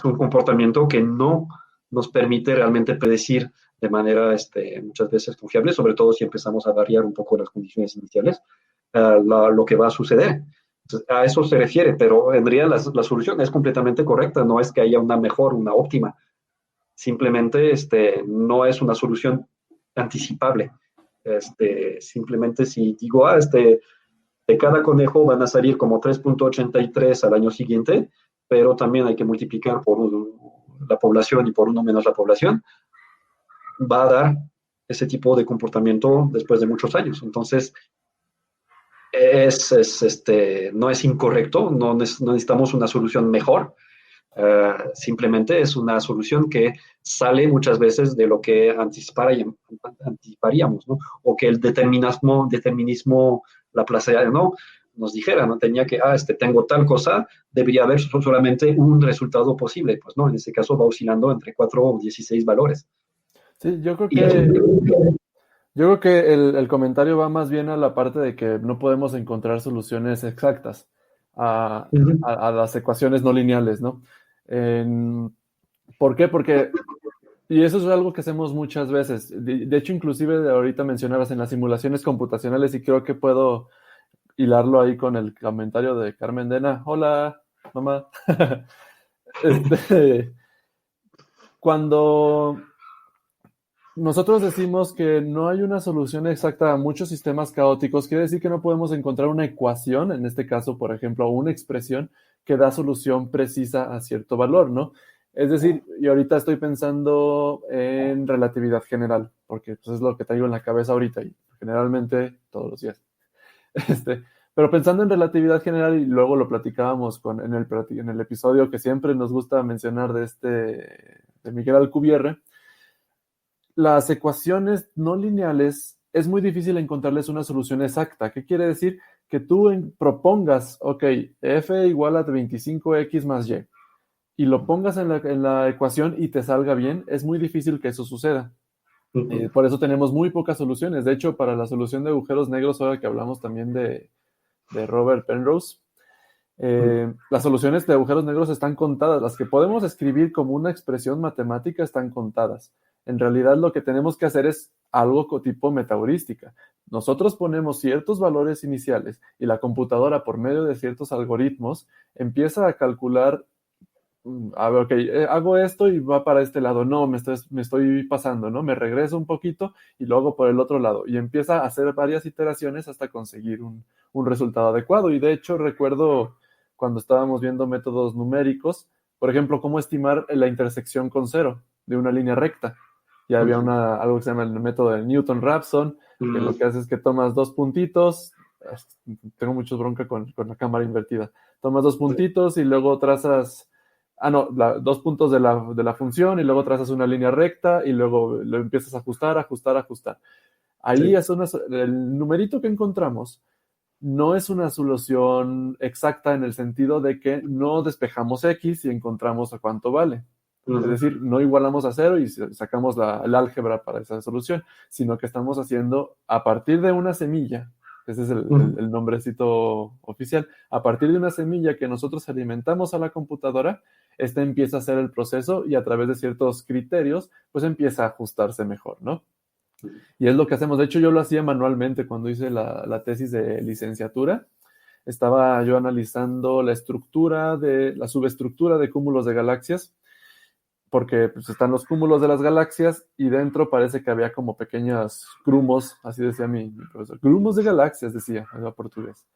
un comportamiento que no nos permite realmente predecir de manera muchas veces confiable, sobre todo si empezamos a variar un poco las condiciones iniciales, lo que va a suceder. Entonces, a eso se refiere, pero en realidad la solución es completamente correcta, no es que haya una mejor, una óptima, simplemente no es una solución anticipable. Simplemente si digo, de cada conejo van a salir como 3.83 al año siguiente, pero también hay que multiplicar por la población y por uno menos la población, va a dar ese tipo de comportamiento después de muchos años. Entonces, no es incorrecto, no necesitamos una solución mejor, simplemente es una solución que sale muchas veces de lo que anticiparíamos, ¿no? O que el determinismo Laplaciano, ¿no? Nos dijera, ¿no? Tenía que, tengo tal cosa, debería haber solamente un resultado posible. Pues no, en ese caso va oscilando entre 4 o 16 valores. Sí, Y eso, yo creo que el comentario va más bien a la parte de que no podemos encontrar soluciones exactas a las ecuaciones no lineales, ¿no? En- ¿Por qué? Porque, y eso es algo que hacemos muchas veces. De hecho, inclusive ahorita mencionabas en las simulaciones computacionales y creo que puedo hilarlo ahí con el comentario de Carmen Dena. Hola, mamá. Este, cuando nosotros decimos que no hay una solución exacta a muchos sistemas caóticos, quiere decir que no podemos encontrar una ecuación, en este caso, por ejemplo, o una expresión que da solución precisa a cierto valor, ¿no? Es decir, y ahorita estoy pensando en relatividad general, porque pues, es lo que traigo en la cabeza ahorita y generalmente todos los días. Este, pero pensando en relatividad general, y luego lo platicábamos en el episodio que siempre nos gusta mencionar de Miguel Alcubierre, las ecuaciones no lineales es muy difícil encontrarles una solución exacta. ¿Qué quiere decir? Que tú propongas, ok, f igual a 25x más y, y lo pongas en la ecuación y te salga bien, es muy difícil que eso suceda. Por eso tenemos muy pocas soluciones. De hecho, para la solución de agujeros negros, ahora que hablamos también de Robert Penrose, las soluciones de agujeros negros están contadas. Las que podemos escribir como una expresión matemática están contadas. En realidad lo que tenemos que hacer es algo tipo metaheurística. Nosotros ponemos ciertos valores iniciales y la computadora, por medio de ciertos algoritmos, empieza a calcular, a ver, ok, hago esto y va para este lado. No, me estoy pasando, ¿no? Me regreso un poquito y lo hago por el otro lado. Y empieza a hacer varias iteraciones hasta conseguir un resultado adecuado. Y de hecho recuerdo cuando estábamos viendo métodos numéricos, por ejemplo, cómo estimar la intersección con cero de una línea recta. Ya había algo que se llama el método de Newton-Raphson, que lo que hace es que tomas dos puntitos, tengo mucho bronca con la cámara invertida, tomas dos puntitos y luego trazas, dos puntos de la función y luego trazas una línea recta y luego lo empiezas a ajustar. Ahí es el numerito que encontramos no es una solución exacta en el sentido de que no despejamos X y encontramos a cuánto vale. Es decir, no igualamos a cero y sacamos el álgebra para esa solución, sino que estamos haciendo a partir de una semilla, ese es el nombrecito oficial, a partir de una semilla que nosotros alimentamos a la computadora, esta empieza a hacer el proceso y a través de ciertos criterios, pues empieza a ajustarse mejor, ¿no? Y es lo que hacemos. De hecho, yo lo hacía manualmente cuando hice la tesis de licenciatura. Estaba yo analizando la subestructura de cúmulos de galaxias, porque pues, están los cúmulos de las galaxias y dentro parece que había como pequeños grumos, así decía mi profesor. Grumos de galaxias, decía, era portugués.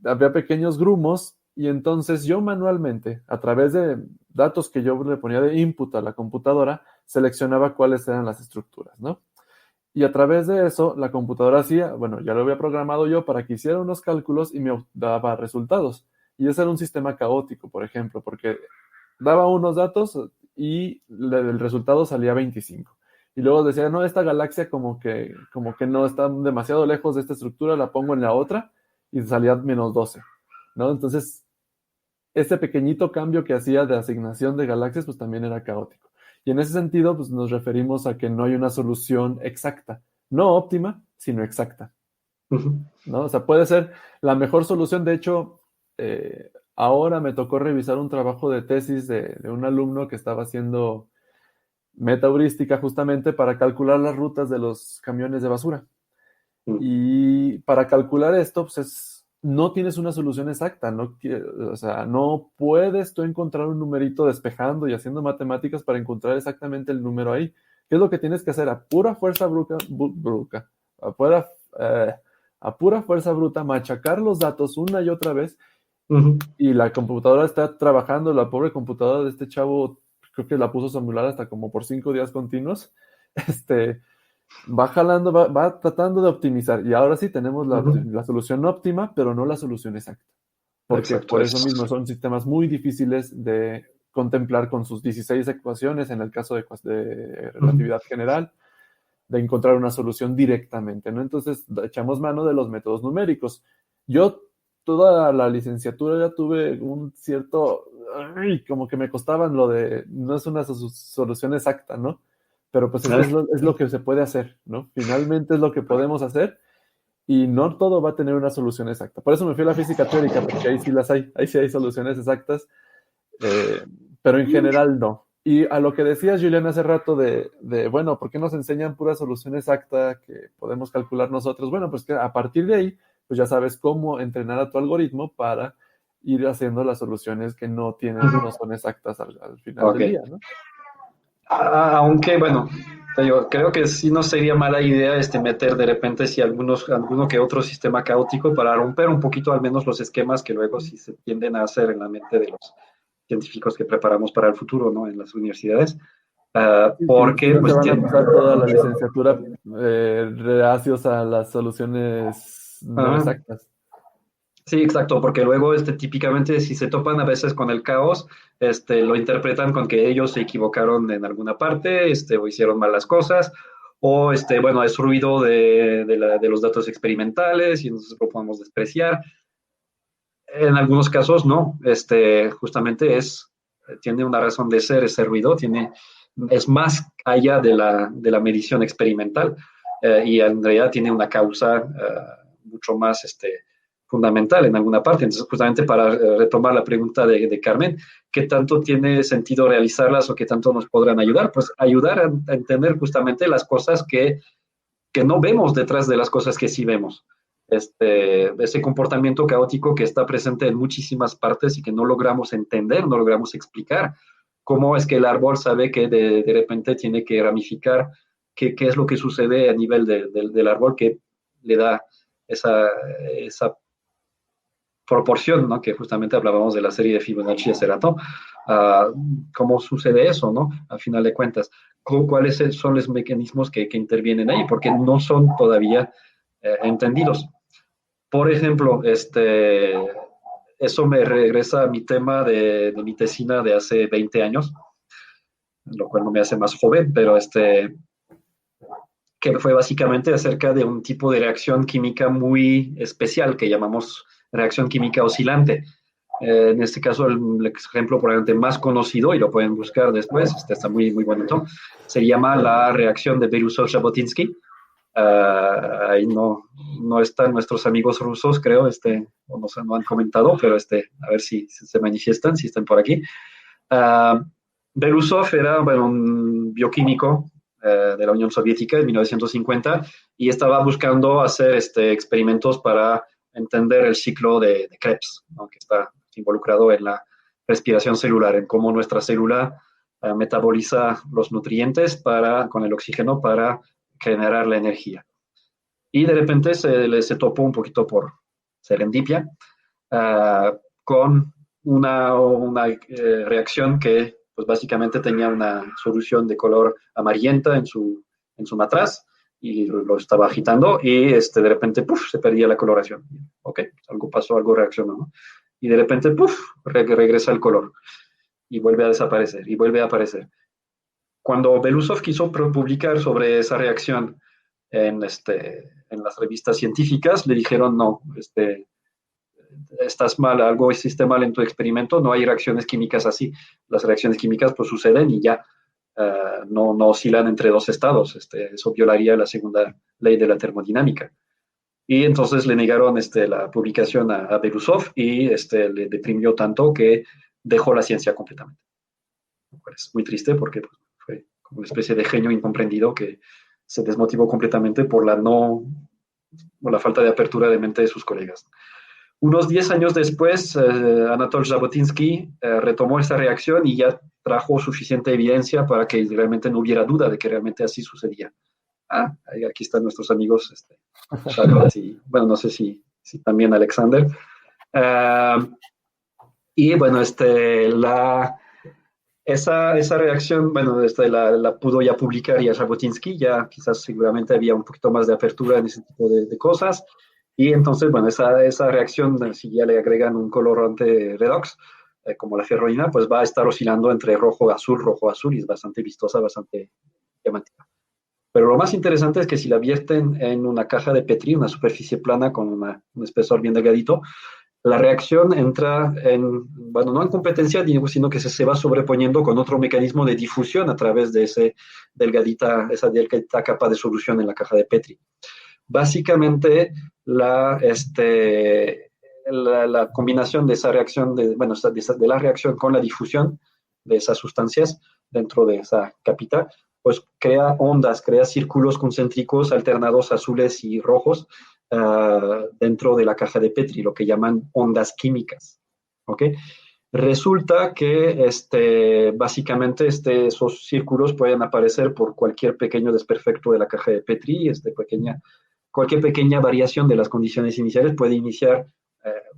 Había pequeños grumos Y entonces yo manualmente, a través de datos que yo le ponía de input a la computadora, seleccionaba cuáles eran las estructuras, ¿no? Y a través de eso, la computadora hacía, bueno, ya lo había programado yo para que hiciera unos cálculos y me daba resultados. Y ese era un sistema caótico, por ejemplo, porque daba unos datos y el resultado salía 25. Y luego decía, no, esta galaxia como que no está demasiado lejos de esta estructura, la pongo en la otra y salía -12, ¿no? Entonces, este pequeñito cambio que hacía de asignación de galaxias, pues también era caótico. Y en ese sentido, pues nos referimos a que no hay una solución exacta, no óptima, sino exacta, Ujú. ¿no? O sea, puede ser la mejor solución. De hecho, ahora me tocó revisar un trabajo de tesis de un alumno que estaba haciendo metaheurística justamente para calcular las rutas de los camiones de basura. Mm. Y para calcular esto, pues no tienes una solución exacta, ¿no? O sea, no puedes tú encontrar un numerito despejando y haciendo matemáticas para encontrar exactamente el número ahí. ¿Qué es lo que tienes que hacer? A pura fuerza bruta, a pura, eh, a pura fuerza bruta, machacar los datos una y otra vez, Ujú. y la computadora está trabajando, la pobre computadora de este chavo, creo que la puso a simular hasta como por 5 días continuos. Este, va jalando, va tratando de optimizar. Y ahora sí tenemos Ujú. la solución óptima, pero no la solución exacta. Porque Exacto, por eso es. mismo son sistemas muy difíciles de contemplar con sus 16 ecuaciones en el caso de Ujú. relatividad general, de encontrar una solución directamente, ¿no? Entonces echamos mano de los métodos numéricos. Yo toda la licenciatura ya tuve un cierto, como que me costaban lo de, no es una solución exacta, ¿no? Pero pues es lo que se puede hacer, ¿no? Finalmente es lo que podemos hacer y no todo va a tener una solución exacta. Por eso me fui a la física teórica, porque ahí sí las hay, ahí sí hay soluciones exactas, eh, pero en general no. Y a lo que decías, Julián, hace rato bueno, ¿por qué nos enseñan pura solución exacta que podemos calcular nosotros? Bueno, pues que a partir de ahí, pues ya sabes cómo entrenar a tu algoritmo para ir haciendo las soluciones que no son exactas al final Ok. del día, ¿no? Aunque, bueno, te digo, creo que sí no sería mala idea meter de repente si alguno que otro sistema caótico para romper un poquito al menos los esquemas que luego sí se tienden a hacer en la mente de los científicos que preparamos para el futuro, ¿no? En las universidades. Si Porque, no se pues, van a pasar toda la licenciatura reacios a las soluciones no ajá. exactas. Sí, exacto, porque luego típicamente si se topan a veces con el caos, lo interpretan con que ellos se equivocaron en alguna parte, o hicieron mal las cosas, o bueno, es ruido de los datos experimentales y entonces lo podemos despreciar. En algunos casos no, justamente tiene una razón de ser ese ruido, es más allá de la medición experimental, y en realidad tiene una causa mucho más fundamental en alguna parte. Entonces, justamente para retomar la pregunta de Carmen, ¿qué tanto tiene sentido realizarlas o qué tanto nos podrán ayudar? Pues ayudar a entender justamente las cosas que no vemos detrás de las cosas que sí vemos. Ese comportamiento caótico que está presente en muchísimas partes y que no logramos entender, no logramos explicar. ¿Cómo es que el árbol sabe que de repente tiene que ramificar? ¿Qué es lo que sucede a nivel del árbol que le da esa proporción, ¿no? Que justamente hablábamos de la serie de Fibonacci hace rato. ¿Cómo sucede eso, ¿no? Al final de cuentas, ¿cuáles son los mecanismos que intervienen ahí? Porque no son todavía entendidos. Por ejemplo, eso me regresa a mi tema de mi tesina de hace 20 años, lo cual no me hace más joven, pero que fue básicamente acerca de un tipo de reacción química muy especial que llamamos reacción química oscilante. En este caso, el ejemplo probablemente más conocido, y lo pueden buscar después, está muy, muy bonito, se llama la reacción de Belousov-Jabotinsky. Ahí no están nuestros amigos rusos, creo, o no han comentado, pero a ver si se manifiestan, si están por aquí. Belousov era, bueno, un bioquímico de la Unión Soviética en 1950 y estaba buscando hacer experimentos para entender el ciclo de Krebs, ¿no? Que está involucrado en la respiración celular, en cómo nuestra célula metaboliza los nutrientes con el oxígeno para generar la energía. Y de repente se topó un poquito por serendipia con una reacción que pues básicamente tenía una solución de color amarillenta en su matraz y lo estaba agitando y de repente, ¡puf!, se perdía la coloración. Ok, algo pasó, algo reaccionó, ¿no? Y de repente, ¡puf!, regresa el color y vuelve a desaparecer y vuelve a aparecer. Cuando Belousov quiso publicar sobre esa reacción en las revistas científicas, le dijeron, no, estás mal, algo hiciste mal en tu experimento, no hay reacciones químicas así. Las reacciones químicas pues suceden y ya no oscilan entre dos estados. Eso violaría la segunda ley de la termodinámica. Y entonces le negaron la publicación a Belousov y le deprimió tanto que dejó la ciencia completamente. Es muy triste porque pues, fue como una especie de genio incomprendido que se desmotivó completamente por la falta de apertura de mente de sus colegas. Unos 10 años después, Anatol Jabotinsky retomó esta reacción y ya trajo suficiente evidencia para que realmente no hubiera duda de que realmente así sucedía. Aquí están nuestros amigos, Charlotte y, bueno, no sé si también Alexander. Y bueno, esa reacción, bueno, la pudo ya publicar ya Jabotinsky, ya quizás seguramente había un poquito más de apertura en ese tipo de cosas. Y entonces, bueno, esa reacción, si ya le agregan un colorante redox, como la ferroína, pues va a estar oscilando entre rojo, azul, y es bastante vistosa, bastante llamativa. Pero lo más interesante es que si la vierten en una caja de Petri, una superficie plana con un espesor bien delgadito, la reacción entra bueno, no en competencia, sino que se va sobreponiendo con otro mecanismo de difusión a través de esa delgadita capa de solución en la caja de Petri. Básicamente, la combinación de esa reacción, de la reacción con la difusión de esas sustancias dentro de esa capita, pues crea ondas, crea círculos concéntricos alternados azules y rojos dentro de la caja de Petri, lo que llaman ondas químicas. ¿Ok? Resulta que básicamente esos círculos pueden aparecer por cualquier pequeño desperfecto de la caja de Petri, cualquier pequeña variación de las condiciones iniciales puede iniciar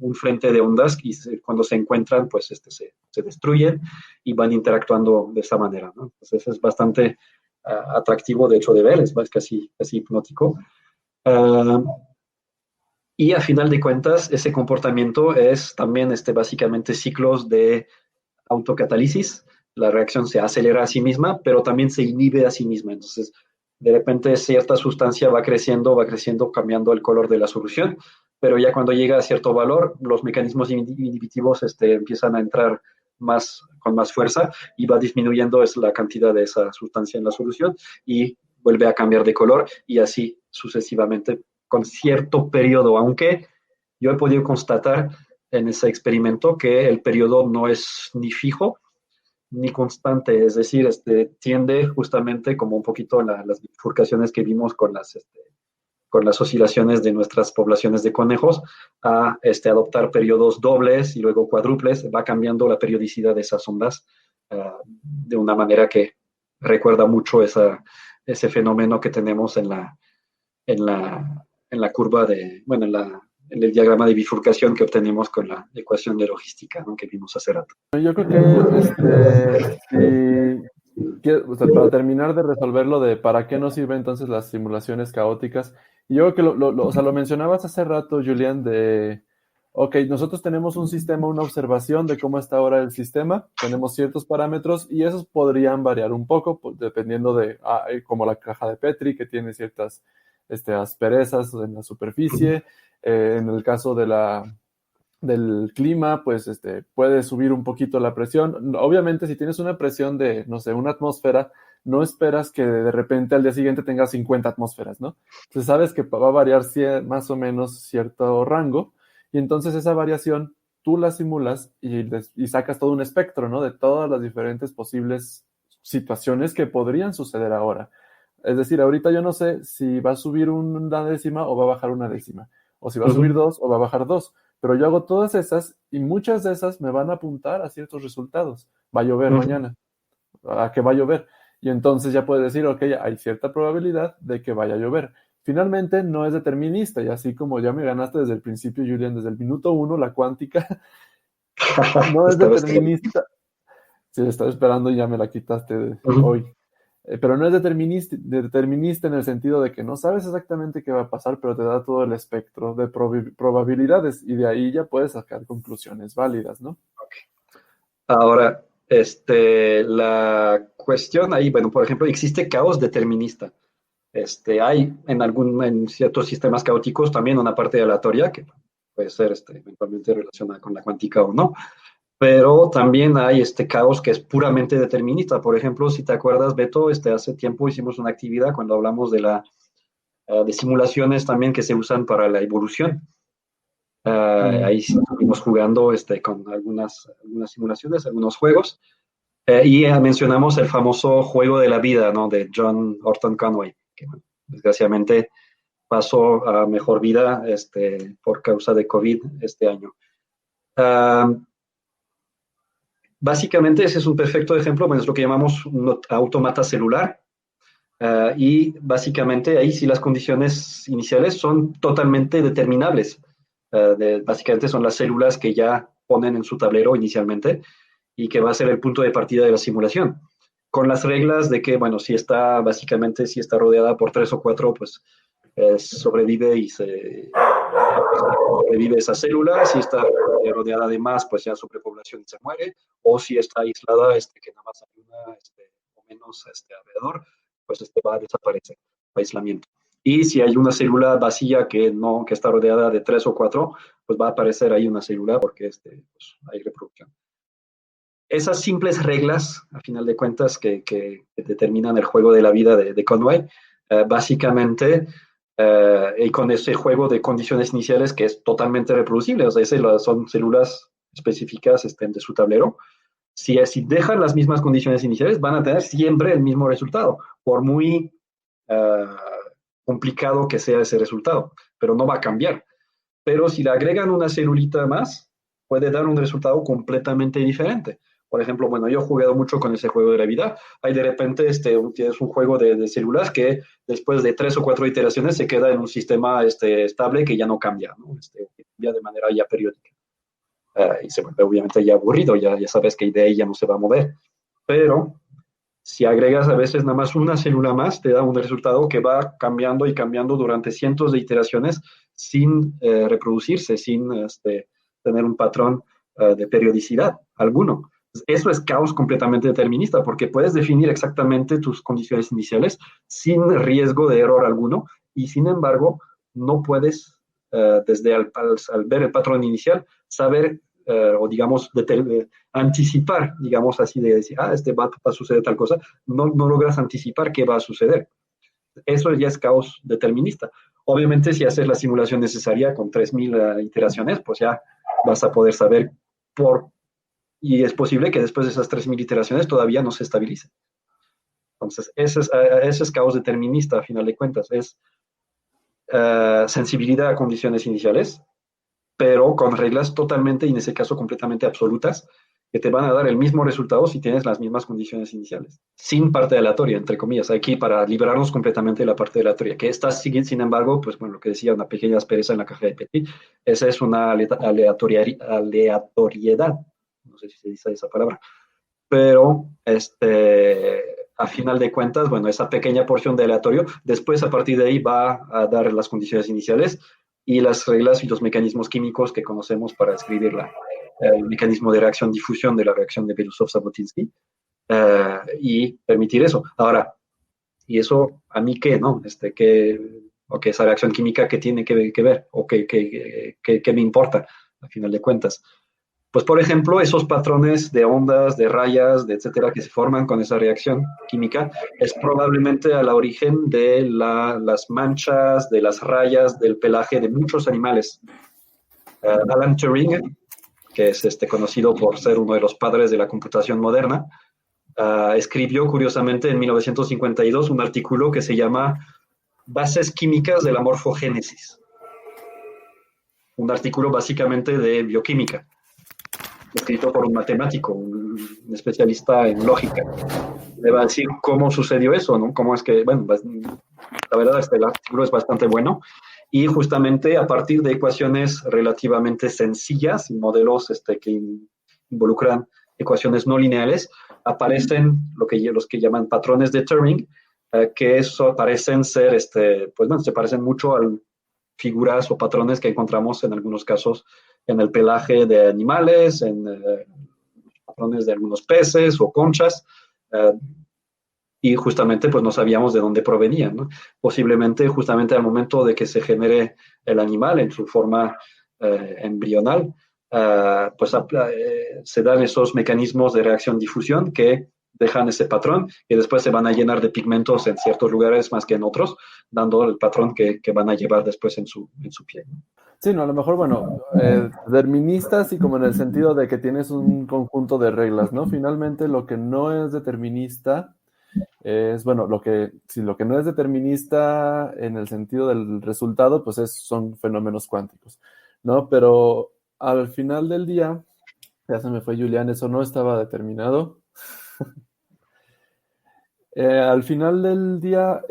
un frente de ondas y cuando se encuentran, pues se destruyen y van interactuando de esa manera, ¿no? Entonces es bastante atractivo, de hecho, de ver, es casi hipnótico. Y a final de cuentas, ese comportamiento es también básicamente ciclos de autocatálisis. La reacción se acelera a sí misma, pero también se inhibe a sí misma. Entonces, de repente cierta sustancia va creciendo, cambiando el color de la solución, pero ya cuando llega a cierto valor, los mecanismos inhibitivos empiezan a entrar con más fuerza y va disminuyendo la cantidad de esa sustancia en la solución y vuelve a cambiar de color y así sucesivamente con cierto periodo, aunque yo he podido constatar en ese experimento que el periodo no es ni fijo ni constante, es decir, tiende justamente como un poquito las bifurcaciones que vimos con las oscilaciones de nuestras poblaciones de conejos a adoptar periodos dobles y luego cuádruples, va cambiando la periodicidad de esas ondas de una manera que recuerda mucho ese fenómeno que tenemos en la curva bueno, en el diagrama de bifurcación que obtenemos con la ecuación de logística, ¿no?, que vimos hace rato. Yo creo que o sea, para terminar de resolver lo de para qué nos sirven entonces las simulaciones caóticas, yo creo que o sea, lo mencionabas hace rato, Julián, ok, nosotros tenemos un sistema, una observación de cómo está ahora el sistema, tenemos ciertos parámetros y esos podrían variar un poco dependiendo de, como la caja de Petri, que tiene ciertas asperezas en la superficie, en el caso del clima, pues puede subir un poquito la presión. Obviamente, si tienes una presión de, no sé, una atmósfera, no esperas que de repente al día siguiente tengas 50 atmósferas, ¿no? Entonces sabes que va a variar más o menos cierto rango y entonces esa variación tú la simulas y sacas todo un espectro, ¿no? De todas las diferentes posibles situaciones que podrían suceder ahora. Es decir, ahorita yo no sé si va a subir una décima o va a bajar una décima, o si va a subir dos o va a bajar dos. Pero yo hago todas esas y muchas de esas me van a apuntar a ciertos resultados. Va a llover mañana, a que va a llover. Y entonces ya puedes decir, ok, hay cierta probabilidad de que vaya a llover. Finalmente no es determinista y así como ya me ganaste desde el principio, Julián, desde el minuto uno, la cuántica, No es Esta vez que... determinista. Sí, estaba esperando y ya me la quitaste Ujú. hoy. Pero no es determinista en el sentido de que no sabes exactamente qué va a pasar, pero te da todo el espectro de probabilidades y de ahí ya puedes sacar conclusiones válidas, ¿no? Ahora, la cuestión ahí, bueno, por ejemplo, existe caos determinista. Hay en ciertos sistemas caóticos también una parte aleatoria que puede ser eventualmente relacionada con la cuántica o no, pero también hay este caos que es puramente determinista. Por ejemplo, si te acuerdas, Beto, hace tiempo hicimos una actividad cuando hablamos de simulaciones también que se usan para la evolución. Mm. Ahí sí estuvimos jugando con algunas simulaciones, algunos juegos, y mencionamos el famoso juego de la vida, ¿no? De John Orton Conway, que bueno, desgraciadamente pasó a mejor vida por causa de COVID este año. Uh, Básicamente ese es un perfecto ejemplo, bueno, es lo que llamamos un automata celular. Y básicamente ahí sí las condiciones iniciales son totalmente determinables. Básicamente son las células que ya ponen en su tablero inicialmente y que va a ser el punto de partida de la simulación. Con las reglas de que, bueno, básicamente, si está rodeada por 3 o 4, pues sobrevive sobrevive esa célula. Si está rodeada de más, pues ya sobrepoblación y se muere. O si está aislada, que nada más hay una o menos alrededor, pues va a desaparecer, aislamiento. Y si hay una célula vacía que está rodeada de 3 o 4, pues va a aparecer ahí una célula porque pues hay reproducción. Esas simples reglas, a final de cuentas, que determinan el juego de la vida de Conway, básicamente, y con ese juego de condiciones iniciales que es totalmente reproducible, o sea, son células específicas de su tablero. Si dejan las mismas condiciones iniciales, van a tener siempre el mismo resultado, por muy complicado que sea ese resultado, pero no va a cambiar. Pero si le agregan una celulita más, puede dar un resultado completamente diferente. Por ejemplo, bueno, yo he jugado mucho con ese juego de la vida. Hay de repente tienes un juego de células que después de 3 o 4 iteraciones se queda en un sistema estable que ya no cambia, ¿no? Cambia de manera ya periódica. Y se vuelve obviamente ya aburrido, ya sabes que de ahí ya no se va a mover. Pero si agregas a veces nada más una célula más, te da un resultado que va cambiando y cambiando durante cientos de iteraciones sin reproducirse, sin tener un patrón de periodicidad alguno. Eso es caos completamente determinista, porque puedes definir exactamente tus condiciones iniciales sin riesgo de error alguno, y sin embargo, no puedes, desde al ver el patrón inicial, saber o digamos anticipar, digamos así, de decir, va a suceder tal cosa, no logras anticipar qué va a suceder. Eso ya es caos determinista. Obviamente, si haces la simulación necesaria con 3000 iteraciones, pues ya vas a poder saber y es posible que después de esas 3000 iteraciones todavía no se estabilice. Entonces, ese es caos determinista, a final de cuentas. Es sensibilidad a condiciones iniciales, pero con reglas totalmente, y en ese caso completamente absolutas, que te van a dar el mismo resultado si tienes las mismas condiciones iniciales, sin parte aleatoria, entre comillas, aquí para librarnos completamente de la parte aleatoria, que esta, sin embargo, pues bueno, lo que decía, una pequeña aspereza en la caja de Petit, esa es una aleatoriedad, no sé si se dice esa palabra, pero a final de cuentas, bueno, esa pequeña porción de aleatorio, después a partir de ahí va a dar las condiciones iniciales y las reglas y los mecanismos químicos que conocemos para describirla. El mecanismo de reacción-difusión de la reacción de Belousov-Zhabotinsky y permitir eso. Ahora, ¿y eso a mí qué, no? Esa reacción química, ¿qué tiene que ver? ¿O qué me importa, a final de cuentas? Pues, por ejemplo, esos patrones de ondas, de rayas, etcétera, que se forman con esa reacción química, es probablemente al origen de las manchas, de las rayas, del pelaje de muchos animales. Alan Turing, que es conocido por ser uno de los padres de la computación moderna, escribió curiosamente en 1952 un artículo que se llama Bases químicas de la morfogénesis. Un artículo básicamente de bioquímica, escrito por un matemático, un especialista en lógica. Le va a decir cómo sucedió eso, ¿no? Cómo es que, bueno, la verdad, el artículo es bastante bueno y justamente a partir de ecuaciones relativamente sencillas, modelos que involucran ecuaciones no lineales, aparecen los que llaman patrones de Turing, que eso parecen ser, pues bueno, se parecen mucho a figuras o patrones que encontramos en algunos casos en el pelaje de animales, en patrones de algunos peces o conchas, y justamente pues no sabíamos de dónde provenían, ¿no? Posiblemente justamente al momento de que se genere el animal en su forma embrional, pues se dan esos mecanismos de reacción-difusión que dejan ese patrón y después se van a llenar de pigmentos en ciertos lugares más que en otros, dando el patrón que van a llevar después en su piel, ¿no? Sí, no, a lo mejor, bueno, determinista, sí, como en el sentido de que tienes un conjunto de reglas, ¿no? Finalmente, lo que no es determinista es, bueno, si lo que no es determinista en el sentido del resultado, pues son fenómenos cuánticos, ¿no? Pero al final del día, ya se me fue Julián, eso no estaba determinado. Al final del día,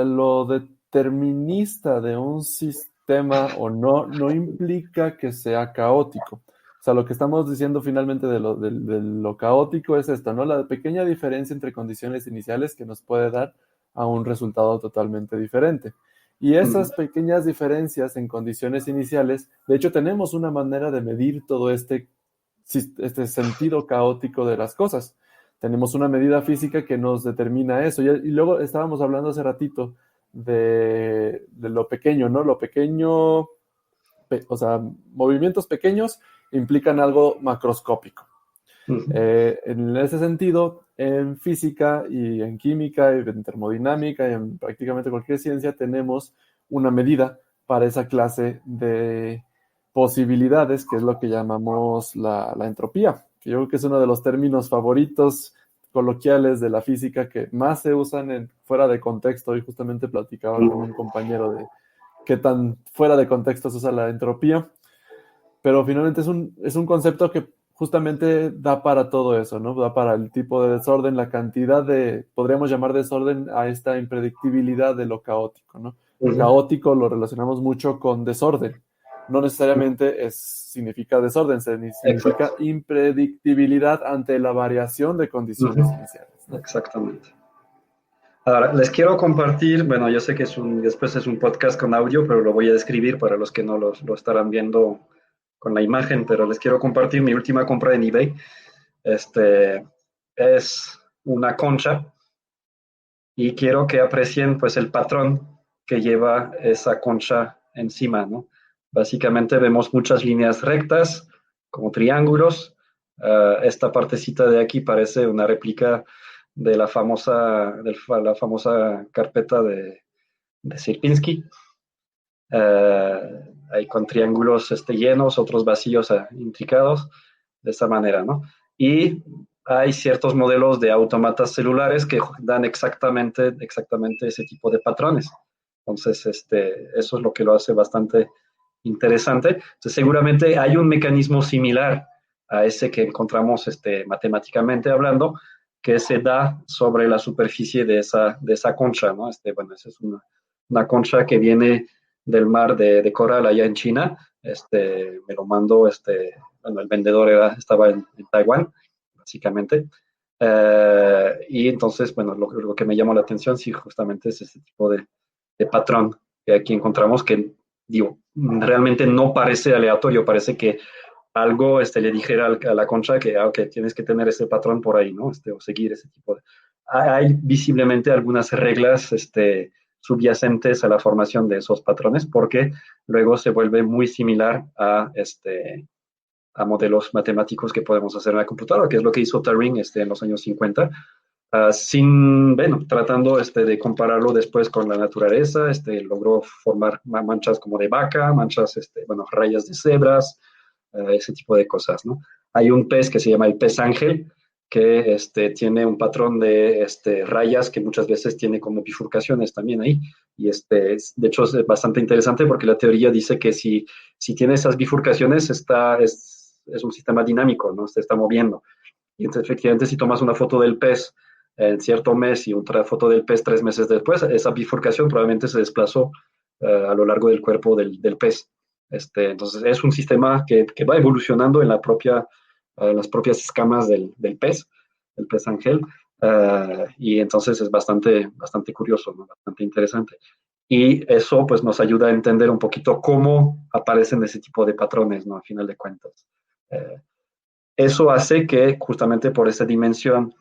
lo determinista de un sistema o no implica que sea caótico. O sea, lo que estamos diciendo finalmente de lo caótico es esto, ¿no? La pequeña diferencia entre condiciones iniciales que nos puede dar a un resultado totalmente diferente. Y esas pequeñas diferencias en condiciones iniciales, de hecho, tenemos una manera de medir todo este sentido caótico de las cosas. Tenemos una medida física que nos determina eso. Y luego estábamos hablando hace ratito de lo pequeño, ¿no? Lo pequeño, o sea, movimientos pequeños implican algo macroscópico. En ese sentido, en física y en química y en termodinámica y en prácticamente cualquier ciencia tenemos una medida para esa clase de posibilidades, que es lo que llamamos la entropía, que yo creo que es uno de los términos favoritos coloquiales de la física que más se usan fuera de contexto. Y justamente platicaba con un compañero de qué tan fuera de contexto se usa la entropía, pero finalmente es un concepto que justamente da para todo eso, ¿no? Da para el tipo de desorden, la cantidad podríamos llamar desorden a esta impredictibilidad de lo caótico, ¿no? Caótico lo relacionamos mucho con desorden. No necesariamente significa desorden, significa impredictibilidad ante la variación de condiciones iniciales, ¿no? Exactamente. Ahora, les quiero compartir, bueno, yo sé que después es un podcast con audio, pero lo voy a describir para los que no lo estarán viendo con la imagen, pero les quiero compartir mi última compra en eBay. Es una concha y quiero que aprecien pues el patrón que lleva esa concha encima, ¿no? Básicamente vemos muchas líneas rectas, como triángulos. Esta partecita de aquí parece una réplica de la famosa carpeta de Sierpinski. Hay con triángulos llenos, otros vacíos intricados, de esa manera, ¿no? Y hay ciertos modelos de autómatas celulares que dan exactamente ese tipo de patrones. Entonces, eso es lo que lo hace bastante interesante. Entonces, seguramente hay un mecanismo similar a ese que encontramos matemáticamente hablando, que se da sobre la superficie de esa concha, ¿no? Bueno, esa es una concha que viene del mar de coral allá en China. Me lo mandó, bueno, el vendedor estaba en Taiwán, básicamente. Y entonces, bueno, lo que me llamó la atención, sí, justamente es ese tipo de patrón que aquí encontramos, que, digo, realmente no parece aleatorio, parece que algo le dijera a la concha que okay, tienes que tener ese patrón por ahí, ¿no? O seguir ese tipo de... Hay visiblemente algunas reglas subyacentes a la formación de esos patrones, porque luego se vuelve muy similar a modelos matemáticos que podemos hacer en la computadora, que es lo que hizo Turing en los años 50, bueno, tratando de compararlo después con la naturaleza, logró formar manchas como de vaca, manchas, bueno, rayas de cebras, ese tipo de cosas, ¿no? Hay un pez que se llama el pez ángel, que tiene un patrón de rayas que muchas veces tiene como bifurcaciones también ahí. Y de hecho es bastante interesante porque la teoría dice que si tiene esas bifurcaciones es un sistema dinámico, ¿no? Se está moviendo. Y entonces, efectivamente, si tomas una foto del pez en cierto mes y otra foto del pez 3 meses después, esa bifurcación probablemente se desplazó a lo largo del cuerpo del pez. Entonces es un sistema que va evolucionando en las propias escamas del pez, el pez ángel, y entonces es bastante curioso, ¿no? Bastante interesante. Y eso pues nos ayuda a entender un poquito cómo aparecen ese tipo de patrones, ¿no? A final de cuentas. Eso hace que justamente por esa dimensión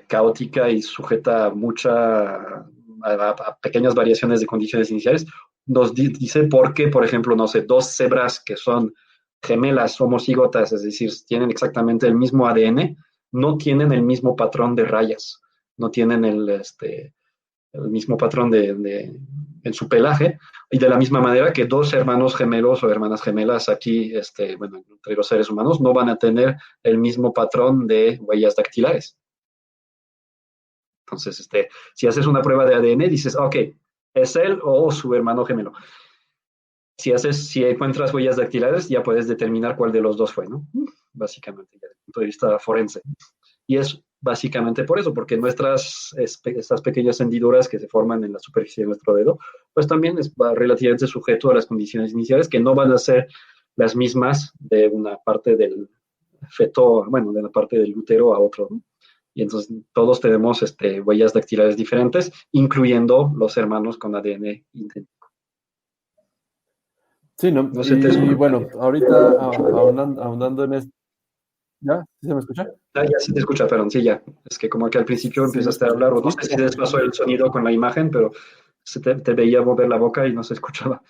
caótica y sujeta a pequeñas variaciones de condiciones iniciales, nos dice por qué, por ejemplo, no sé, dos cebras que son gemelas, homocigotas, es decir, tienen exactamente el mismo ADN, no tienen el mismo patrón de rayas, no tienen el mismo patrón en su pelaje, y de la misma manera que dos hermanos gemelos o hermanas gemelas aquí, bueno, entre los seres humanos, no van a tener el mismo patrón de huellas dactilares. Entonces, si haces una prueba de ADN, dices, ok, es él o su hermano gemelo. Si encuentras huellas dactilares, ya puedes determinar cuál de los dos fue, ¿no? Básicamente, desde el punto de vista forense. Y es básicamente por eso, porque estas pequeñas hendiduras que se forman en la superficie de nuestro dedo, pues también es relativamente sujeto a las condiciones iniciales que no van a ser las mismas de una parte del feto, bueno, de la parte del útero a otro, ¿no? Y entonces todos tenemos huellas dactilares diferentes, incluyendo los hermanos con ADN idéntico. Sí, ¿no? No se te Y escucha. bueno, ahorita ahondando en esto. ¿Ya? ¿Sí se me escucha? Ya se te escucha, perdón, sí, ya. Es que como que al principio ¿Sí me empezaste a escucha? hablar, o no ¿Sí? sé si desfasó el sonido con la imagen, pero te veía mover la boca y no se escuchaba.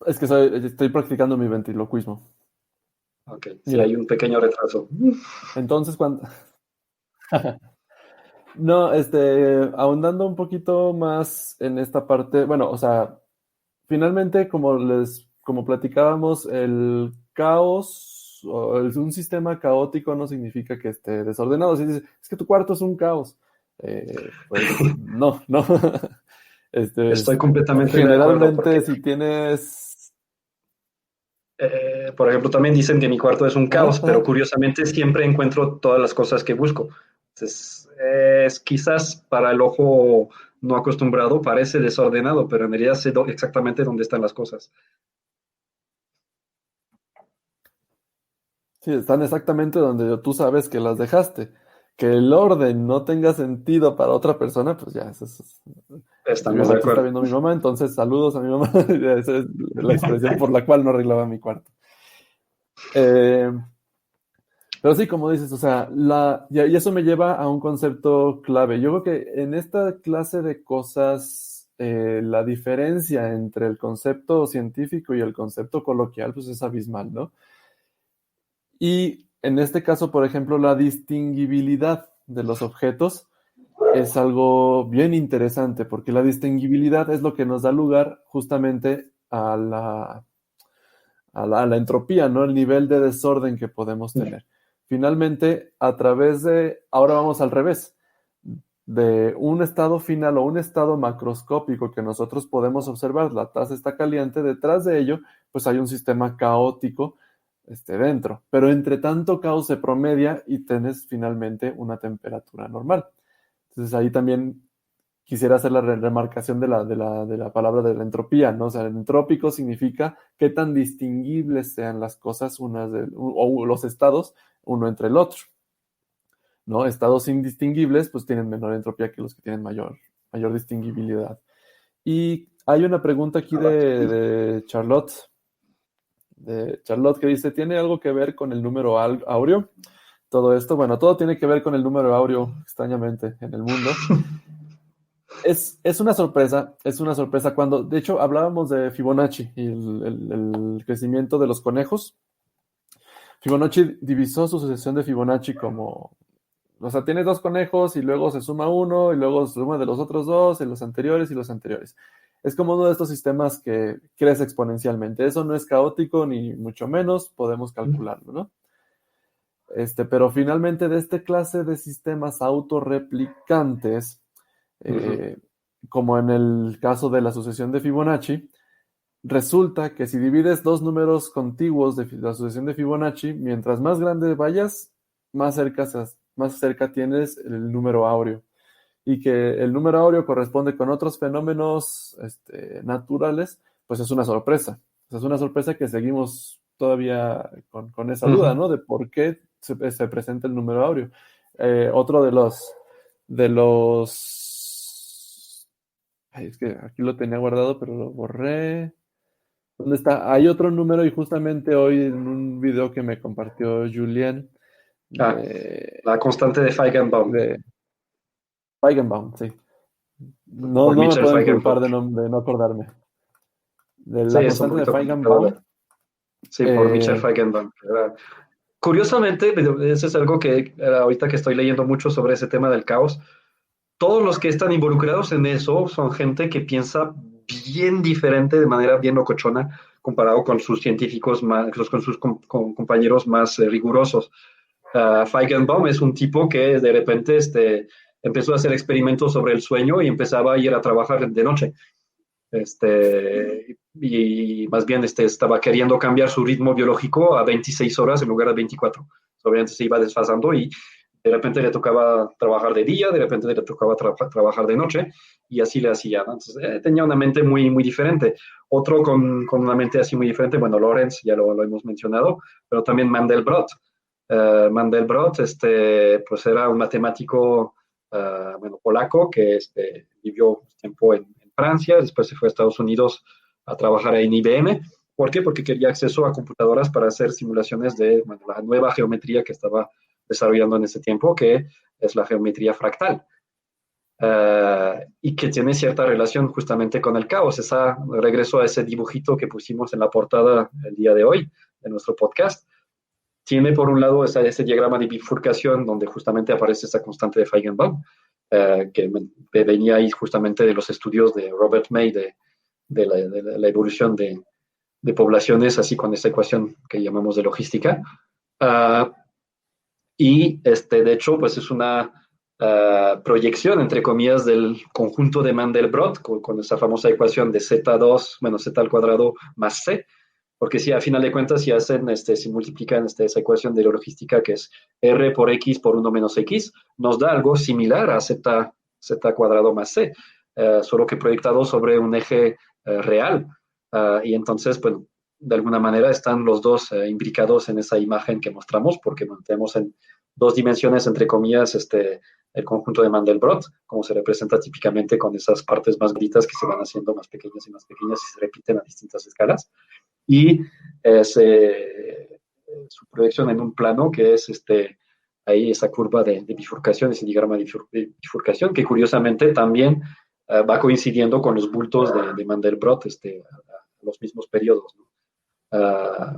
Es que estoy practicando mi ventriloquismo. Ok, sí, Mira, hay un pequeño retraso. entonces cuando... No, ahondando un poquito más en esta parte, bueno, o sea, finalmente, como platicábamos, el caos un sistema caótico no significa que esté desordenado. Si dices, es que tu cuarto es un caos, pues no, no. Estoy completamente de acuerdo, porque, Generalmente si tienes... por ejemplo, también dicen que mi cuarto es un Ajá, caos, pero ajá. curiosamente siempre encuentro todas las cosas que busco. Entonces, quizás para el ojo no acostumbrado parece desordenado, pero en realidad sé exactamente dónde están las cosas. Sí, están exactamente donde tú sabes que las dejaste. Que el orden no tenga sentido para otra persona, pues ya, Estamos de aquí está acuerdo. viendo mi mamá, entonces saludos a mi mamá. Esa es la expresión por la cual no arreglaba mi cuarto. Eh, pero sí, como dices, o sea, y eso me lleva a un concepto clave. Yo creo que en esta clase de cosas, la diferencia entre el concepto científico y el concepto coloquial, pues es abismal, ¿no? Y en este caso, por ejemplo, la distinguibilidad de los objetos es algo bien interesante, porque la distinguibilidad es lo que nos da lugar justamente a la entropía, ¿no? El nivel de desorden que podemos tener. Finalmente, ahora vamos al revés, de un estado final o un estado macroscópico que nosotros podemos observar, la taza está caliente, detrás de ello, pues hay un sistema caótico dentro, pero entre tanto caos se promedia y tienes finalmente una temperatura normal. Entonces ahí también quisiera hacer la remarcación de la palabra de la entropía, ¿no? O sea, entrópico significa qué tan distinguibles sean las cosas o los estados uno entre el otro, ¿no? Estados indistinguibles pues tienen menor entropía que los que tienen mayor distinguibilidad. Y hay una pregunta aquí de Charlotte que dice, ¿tiene algo que ver con el número áureo? Todo esto, bueno, todo tiene que ver con el número áureo, extrañamente, en el mundo. Es una sorpresa cuando, de hecho, hablábamos de Fibonacci y el crecimiento de los conejos. Fibonacci divisó su sucesión de Fibonacci como, o sea, tienes dos conejos y luego se suma uno y luego se suma de los otros dos, y los anteriores y los anteriores. Es como uno de estos sistemas que crece exponencialmente. Eso no es caótico ni mucho menos, podemos calcularlo, ¿no? Pero finalmente de esta clase de sistemas autorreplicantes, Ujú. eh, como en el caso de la sucesión de Fibonacci, resulta que si divides dos números contiguos de la sucesión de Fibonacci, mientras más grande vayas, más cerca tienes el número áureo. y que el número áureo corresponde con otros fenómenos naturales, pues es una sorpresa. O sea, es una sorpresa que seguimos todavía con esa duda, ¿no? De por qué se presenta el número áureo. Otro de los... Ay, es que aquí lo tenía guardado, pero lo borré. ¿Dónde está? Hay otro número y justamente hoy en un video que me compartió Julien Ah, de, la constante de Feigenbaum, de Feigenbaum, sí. No, por no me Mitchell pueden culpar Feigenbaum. de no acordarme. De Sí, la es un constante de poquito complicado. Feigenbaum. Sí, por Mitchell eh, Feigenbaum. Curiosamente, pero eso es algo que ahorita que estoy leyendo mucho sobre ese tema del caos, todos los que están involucrados en eso son gente que piensa bien diferente, de manera bien locochona, comparado con sus científicos, más, con sus compañeros más rigurosos. Feigenbaum es un tipo que de repente empezó a hacer experimentos sobre el sueño y empezaba a ir a trabajar de noche. Y más bien estaba queriendo cambiar su ritmo biológico a 26 horas en lugar de 24. Obviamente se iba desfasando y de repente le tocaba trabajar de día, de repente le tocaba trabajar de noche y así le hacía, ¿no? Entonces tenía una mente muy, muy diferente. Otro con una mente así muy diferente, bueno, Lorenz ya lo hemos mencionado, pero también Mandelbrot. Mandelbrot, pues era un matemático, bueno, polaco que vivió tiempo en Francia, después se fue a Estados Unidos a trabajar en IBM. ¿Por qué? Porque quería acceso a computadoras para hacer simulaciones de, bueno, la nueva geometría que estaba desarrollando en ese tiempo, que es la geometría fractal. Y que tiene cierta relación justamente con el caos. Regreso a ese dibujito que pusimos en la portada el día de hoy de nuestro podcast. Tiene por un lado ese diagrama de bifurcación donde justamente aparece esa constante de Feigenbaum, que venía ahí justamente de los estudios de Robert May de la evolución de poblaciones, así con esta ecuación que llamamos de logística. Uh, y de hecho, pues es una proyección, entre comillas, del conjunto de Mandelbrot con esa famosa ecuación de Z2 menos Z al cuadrado más C, porque si a final de cuentas si multiplican esa ecuación de la logística que es R por X por 1 menos X, nos da algo similar a Z cuadrado más C, solo que proyectado sobre un eje real. Y entonces, pues, de alguna manera están los dos imbricados en esa imagen que mostramos, porque mantenemos en dos dimensiones, entre comillas, el conjunto de Mandelbrot, como se representa típicamente con esas partes más gritas que se van haciendo más pequeñas y más pequeñas y se repiten a distintas escalas. Y su proyección en un plano que es ahí esa curva de bifurcación, ese diagrama de bifurcación, que curiosamente también va coincidiendo con los bultos de Mandelbrot a los mismos periodos, ¿no?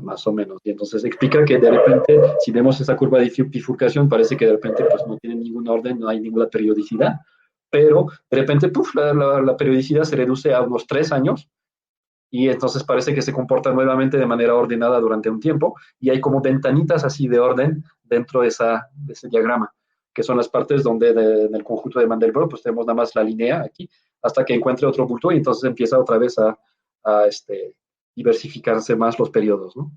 Más o menos. Y entonces explica que de repente, si vemos esa curva de bifurcación, parece que de repente pues, no tiene ningún orden, no hay ninguna periodicidad, pero de repente, puff, la periodicidad se reduce a unos 3 años y entonces parece que se comporta nuevamente de manera ordenada durante un tiempo y hay como ventanitas así de orden dentro de ese diagrama, que son las partes donde en el conjunto de Mandelbrot pues tenemos nada más la línea aquí hasta que encuentre otro bulto y entonces empieza otra vez a diversificarse más los periodos, ¿no?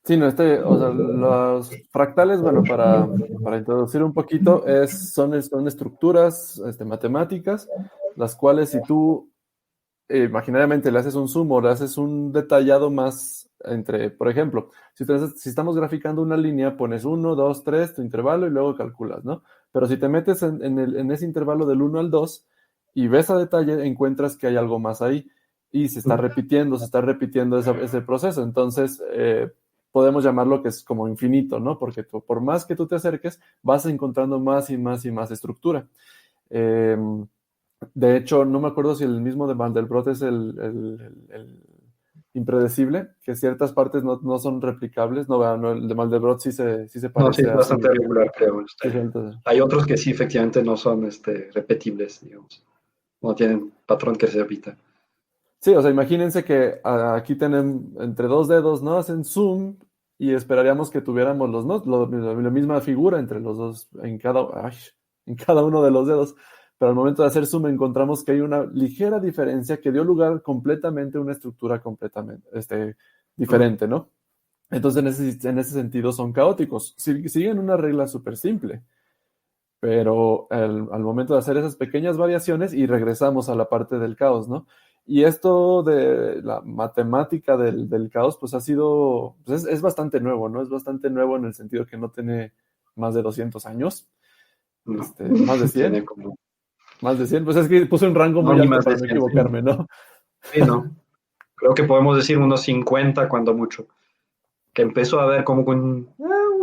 Sí, no, o sea, los fractales, bueno, para introducir un poquito, son estructuras matemáticas, las cuales si tú imaginariamente le haces un zoom o le haces un detallado más entre, por ejemplo, si estamos graficando una línea, pones 1, 2, 3, tu intervalo y luego calculas, ¿no? Pero si te metes en ese intervalo del 1 al 2 y ves a detalle, encuentras que hay algo más ahí y se está repitiendo ese proceso. Entonces, podemos llamarlo que es como infinito, ¿no? Porque por más que tú te acerques, vas encontrando más y más y más estructura. Eh, de hecho, no me acuerdo si el mismo de Mandelbrot es el impredecible, que ciertas partes no son replicables. No, no, el de Mandelbrot sí se No, sí, parece es a bastante su... regular, creo. Sí, sí, entonces, Hay otros que sí, efectivamente, no son repetibles, digamos. No tienen patrón que se repita. sí, o sea, imagínense que aquí tienen entre dos dedos, ¿no? Hacen zoom y esperaríamos que tuviéramos la misma figura entre los dos, en cada uno de los dedos. Pero al momento de hacer zoom encontramos que hay una ligera diferencia que dio lugar completamente a una estructura completamente diferente, ¿no? Entonces, en ese sentido son caóticos. Siguen una regla súper simple. pero al momento de hacer esas pequeñas variaciones y regresamos a la parte del caos, ¿no? Y esto de la matemática del caos, pues ha sido, pues es bastante nuevo, ¿no? Es bastante nuevo en el sentido que no tiene más de 200 años, No, más de tiene 100, como, más de 100, pues es que puse un rango no, muy ni alto más de para no 100, sí. equivocarme, ¿no? Sí, no. Creo que podemos decir unos 50 cuando mucho. Que empezó a haber como un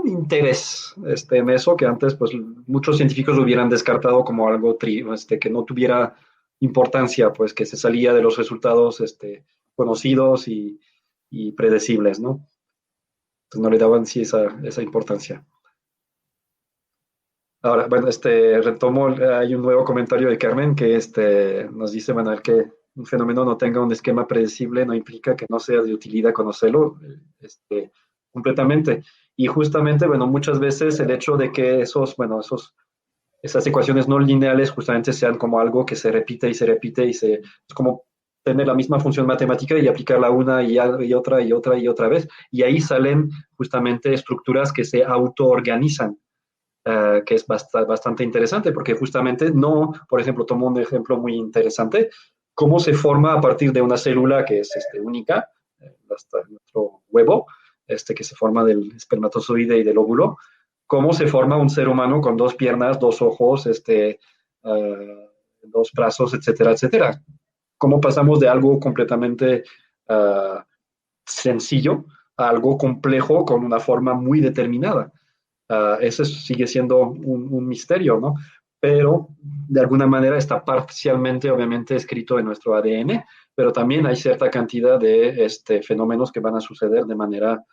interés en eso que antes pues muchos científicos lo hubieran descartado como algo que no tuviera importancia, pues que se salía de los resultados conocidos y predecibles, ¿no? Entonces no le daban sí esa importancia. Ahora, bueno, retomo, hay un nuevo comentario de Carmen que nos dice, bueno, el que un fenómeno no tenga un esquema predecible no implica que no sea de utilidad conocerlo completamente. Y justamente, bueno, muchas veces el hecho de que esas ecuaciones no lineales justamente sean como algo que se repite y se repite es como tener la misma función matemática y aplicarla una y otra y otra y otra vez. Y ahí salen justamente estructuras que se autoorganizan que es bastante interesante, porque justamente no, por ejemplo, tomo un ejemplo muy interesante, cómo se forma a partir de una célula que es única, hasta nuestro huevo, que se forma del espermatozoide y del óvulo, cómo se forma un ser humano con dos piernas, dos ojos, dos brazos, etcétera, etcétera. Cómo pasamos de algo completamente sencillo a algo complejo con una forma muy determinada. Ese sigue siendo un misterio, ¿no? Pero de alguna manera está parcialmente, obviamente, escrito en nuestro ADN, pero también hay cierta cantidad de fenómenos que van a suceder de manera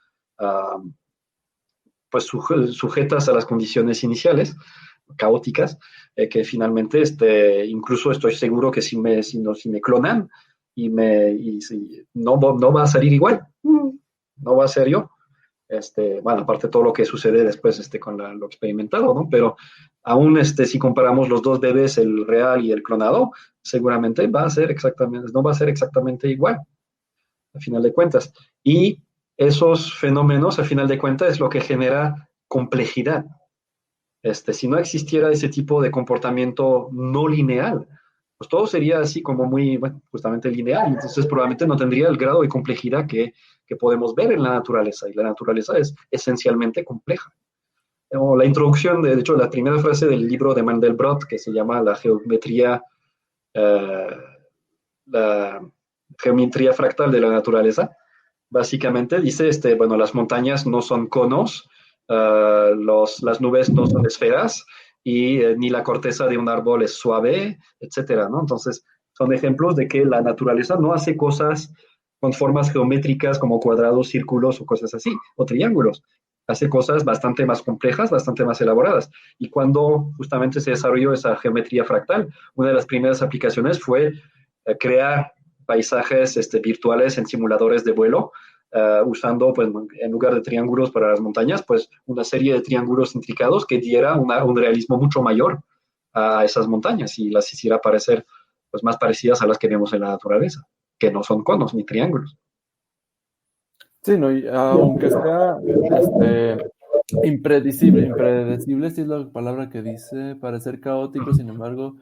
pues sujetas a las condiciones iniciales, caóticas, que finalmente incluso estoy seguro que si me clonan si, no va a salir igual, no va a ser yo. Bueno, aparte de todo lo que sucede después con lo experimentado, ¿no? Pero aún si comparamos los dos bebés, el real y el clonado, seguramente no va a ser exactamente igual, a final de cuentas. Y esos fenómenos, a final de cuentas, es lo que genera complejidad. Si no existiera ese tipo de comportamiento no lineal, pues todo sería así como muy, bueno, justamente lineal, entonces probablemente no tendría el grado de complejidad que podemos ver en la naturaleza, y la naturaleza es esencialmente compleja. O la introducción, de hecho, la primera frase del libro de Mandelbrot, que se llama eh, la geometría fractal de la naturaleza, básicamente dice, bueno, las montañas no son conos, las nubes no son esferas y ni la corteza de un árbol es suave, etcétera, ¿no? Entonces, son ejemplos de que la naturaleza no hace cosas con formas geométricas como cuadrados, círculos o cosas así, o triángulos. Hace cosas bastante más complejas, bastante más elaboradas. Y cuando justamente se desarrolló esa geometría fractal, una de las primeras aplicaciones fue crear paisajes virtuales en simuladores de vuelo, usando, pues, en lugar de triángulos para las montañas, pues una serie de triángulos intricados que diera un realismo mucho mayor a esas montañas y las hiciera parecer pues, más parecidas a las que vemos en la naturaleza, que no son conos ni triángulos. Sí, no, y aunque sea impredecible, sí es la palabra que dice, parecer caótico, sin embargo,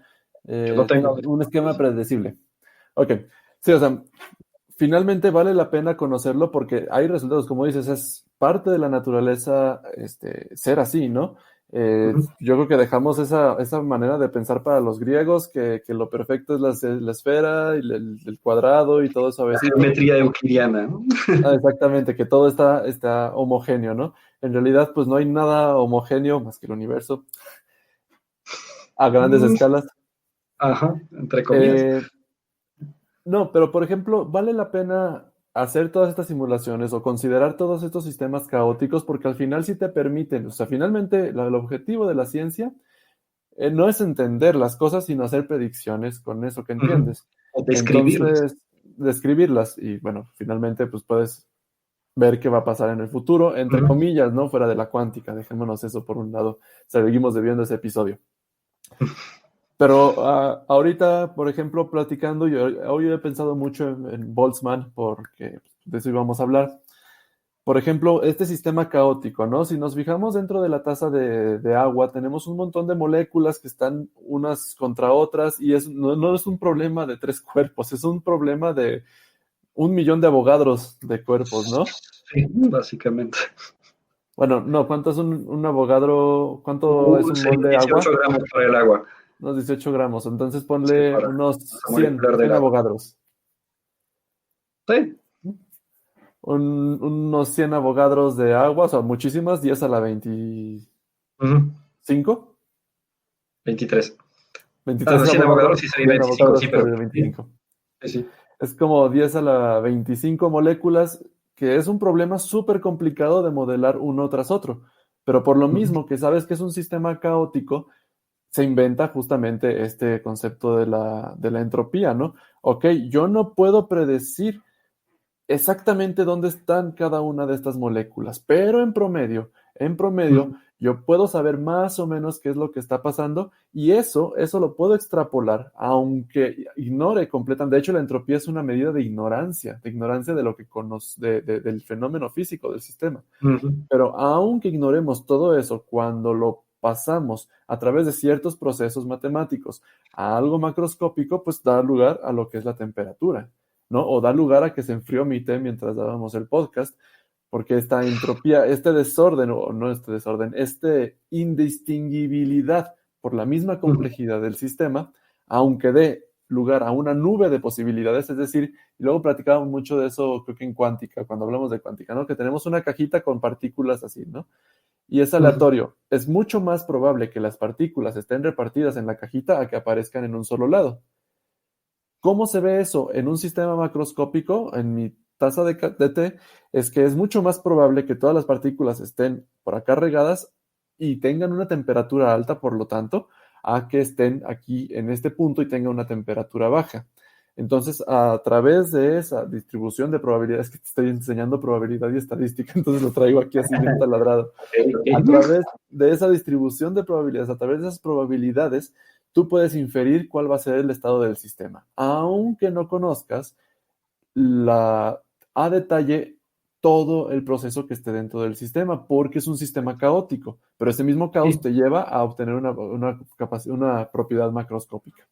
Yo no tengo... un esquema predecible. Ok, sí, o sea, finalmente vale la pena conocerlo porque hay resultados, como dices, es parte de la naturaleza ser así, ¿no? Yo creo que dejamos esa manera de pensar para los griegos, que lo perfecto es la esfera y el cuadrado y todo La suavecito. geometría euclidiana, ¿no? Exactamente, que todo está homogéneo, ¿no? En realidad, pues no hay nada homogéneo más que el universo a grandes escalas. Ajá, entre comillas. Eh, no, pero por ejemplo, vale la pena hacer todas estas simulaciones o considerar todos estos sistemas caóticos porque al final sí te permiten, o sea, finalmente el objetivo de la ciencia no es entender las cosas, sino hacer predicciones con eso que entiendes. O describirlas. Entonces, describirlas y bueno, finalmente pues puedes ver qué va a pasar en el futuro, entre comillas, ¿no? Fuera de la cuántica, dejémonos eso por un lado, seguimos debiendo ese episodio. Pero ahorita, por ejemplo, hoy he pensado mucho en Boltzmann, porque de eso íbamos a hablar, por ejemplo, este sistema caótico, ¿no? Si nos fijamos dentro de la taza de agua, tenemos un montón de moléculas que están unas contra otras y no es un problema de 3 cuerpos, es un problema de 1 millón de Avogadros de cuerpos, ¿no? Sí, básicamente. Bueno, no, ¿cuánto es un Avogadro? ¿Cuánto es un mol Serían de 18 agua? gramos para el agua. Unos 18 gramos. Entonces Sí, ponle para unos masa 100, molecular del 100 agua. Avogadros. Sí. Unos 100 Avogadros de agua, o sea, muchísimas, 10 a la 25, Ujú. 23. Ah, 23 los 100 avogadros Avogadros, sí sería 100 25, Avogadros sí, pero por el sí, 25. sí, sí. Es como 10 a la 25 moléculas, que es un problema súper complicado de modelar uno tras otro. Pero por lo Ujú. mismo que sabes que es un sistema caótico, se inventa justamente este concepto de la entropía, ¿no? Ok, yo no puedo predecir exactamente dónde están cada una de estas moléculas, pero en promedio, Ujú. yo puedo saber más o menos qué es lo que está pasando y eso lo puedo extrapolar, aunque ignore completamente. De hecho, la entropía es una medida de ignorancia de lo que del fenómeno físico del sistema. Ujú. Pero aunque ignoremos todo eso, cuando lo pasamos a través de ciertos procesos matemáticos a algo macroscópico, pues da lugar a lo que es la temperatura, ¿no? O da lugar a que se enfrió mi té mientras dábamos el podcast, porque esta entropía, este desorden, o no este desorden, este indistinguibilidad por la misma Ujú. complejidad del sistema, aunque dé lugar a una nube de posibilidades, es decir, y luego platicábamos mucho de eso, creo que en cuántica, cuando hablamos de cuántica, ¿no? Que tenemos una cajita con partículas así, ¿no? Y es Ujú. aleatorio. Es mucho más probable que las partículas estén repartidas en la cajita a que aparezcan en un solo lado. ¿Cómo se ve eso en un sistema macroscópico? En mi taza de té, es que es mucho más probable que todas las partículas estén por acá regadas y tengan una temperatura alta, por lo tanto, a que estén aquí en este punto y tengan una temperatura baja. Entonces, a través de esa distribución de probabilidades, que te estoy enseñando probabilidad y estadística, entonces lo traigo aquí así bien taladrado. Ok, A ok. través de esa distribución de probabilidades, a través de esas probabilidades, tú puedes inferir cuál va a ser el estado del sistema, aunque no conozcas a detalle todo el proceso que esté dentro del sistema, porque es un sistema caótico, pero ese mismo caos Sí. te lleva a obtener una propiedad macroscópica.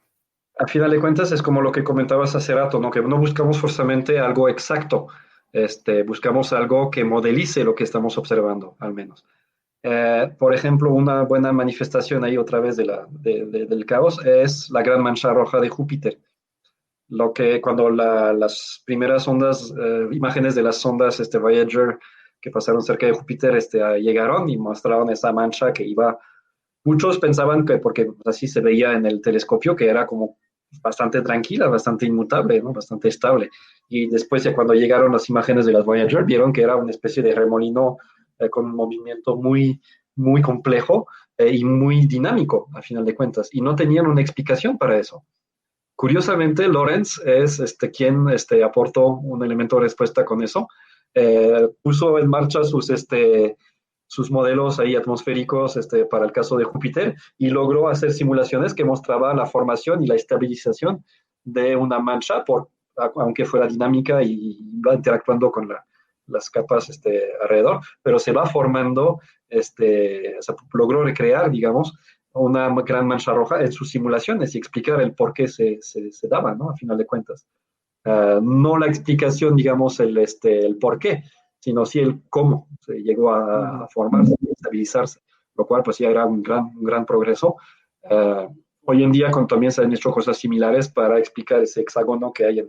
A final de cuentas es como lo que comentabas hace rato, ¿no? Que no buscamos forzosamente algo exacto, buscamos algo que modelice lo que estamos observando, al menos. Por ejemplo, una buena manifestación ahí otra vez del caos es la gran mancha roja de Júpiter. Lo que cuando las primeras ondas, imágenes de las sondas Voyager que pasaron cerca de Júpiter llegaron y mostraron esa mancha que iba. Muchos pensaban que, porque así se veía en el telescopio, que era como bastante tranquila, bastante inmutable, ¿no? Bastante estable. Y después, ya cuando llegaron las imágenes de las Voyager, vieron que era una especie de remolino con un movimiento muy, muy complejo y muy dinámico, a final de cuentas. Y no tenían una explicación para eso. Curiosamente, Lorentz es quien aportó un elemento de respuesta con eso. Puso en marcha sus modelos ahí atmosféricos para el caso de Júpiter y logró hacer simulaciones que mostraba la formación y la estabilización de una mancha, aunque fuera dinámica y va interactuando con las capas alrededor, pero se va formando, logró recrear, digamos, una gran mancha roja en sus simulaciones y explicar el por qué se daba, ¿no? A final de cuentas. No la explicación, digamos, el por qué, sino sí el cómo se llegó a formarse, a estabilizarse, lo cual pues ya era un gran progreso. Hoy en día también se han hecho cosas similares para explicar ese hexágono que hay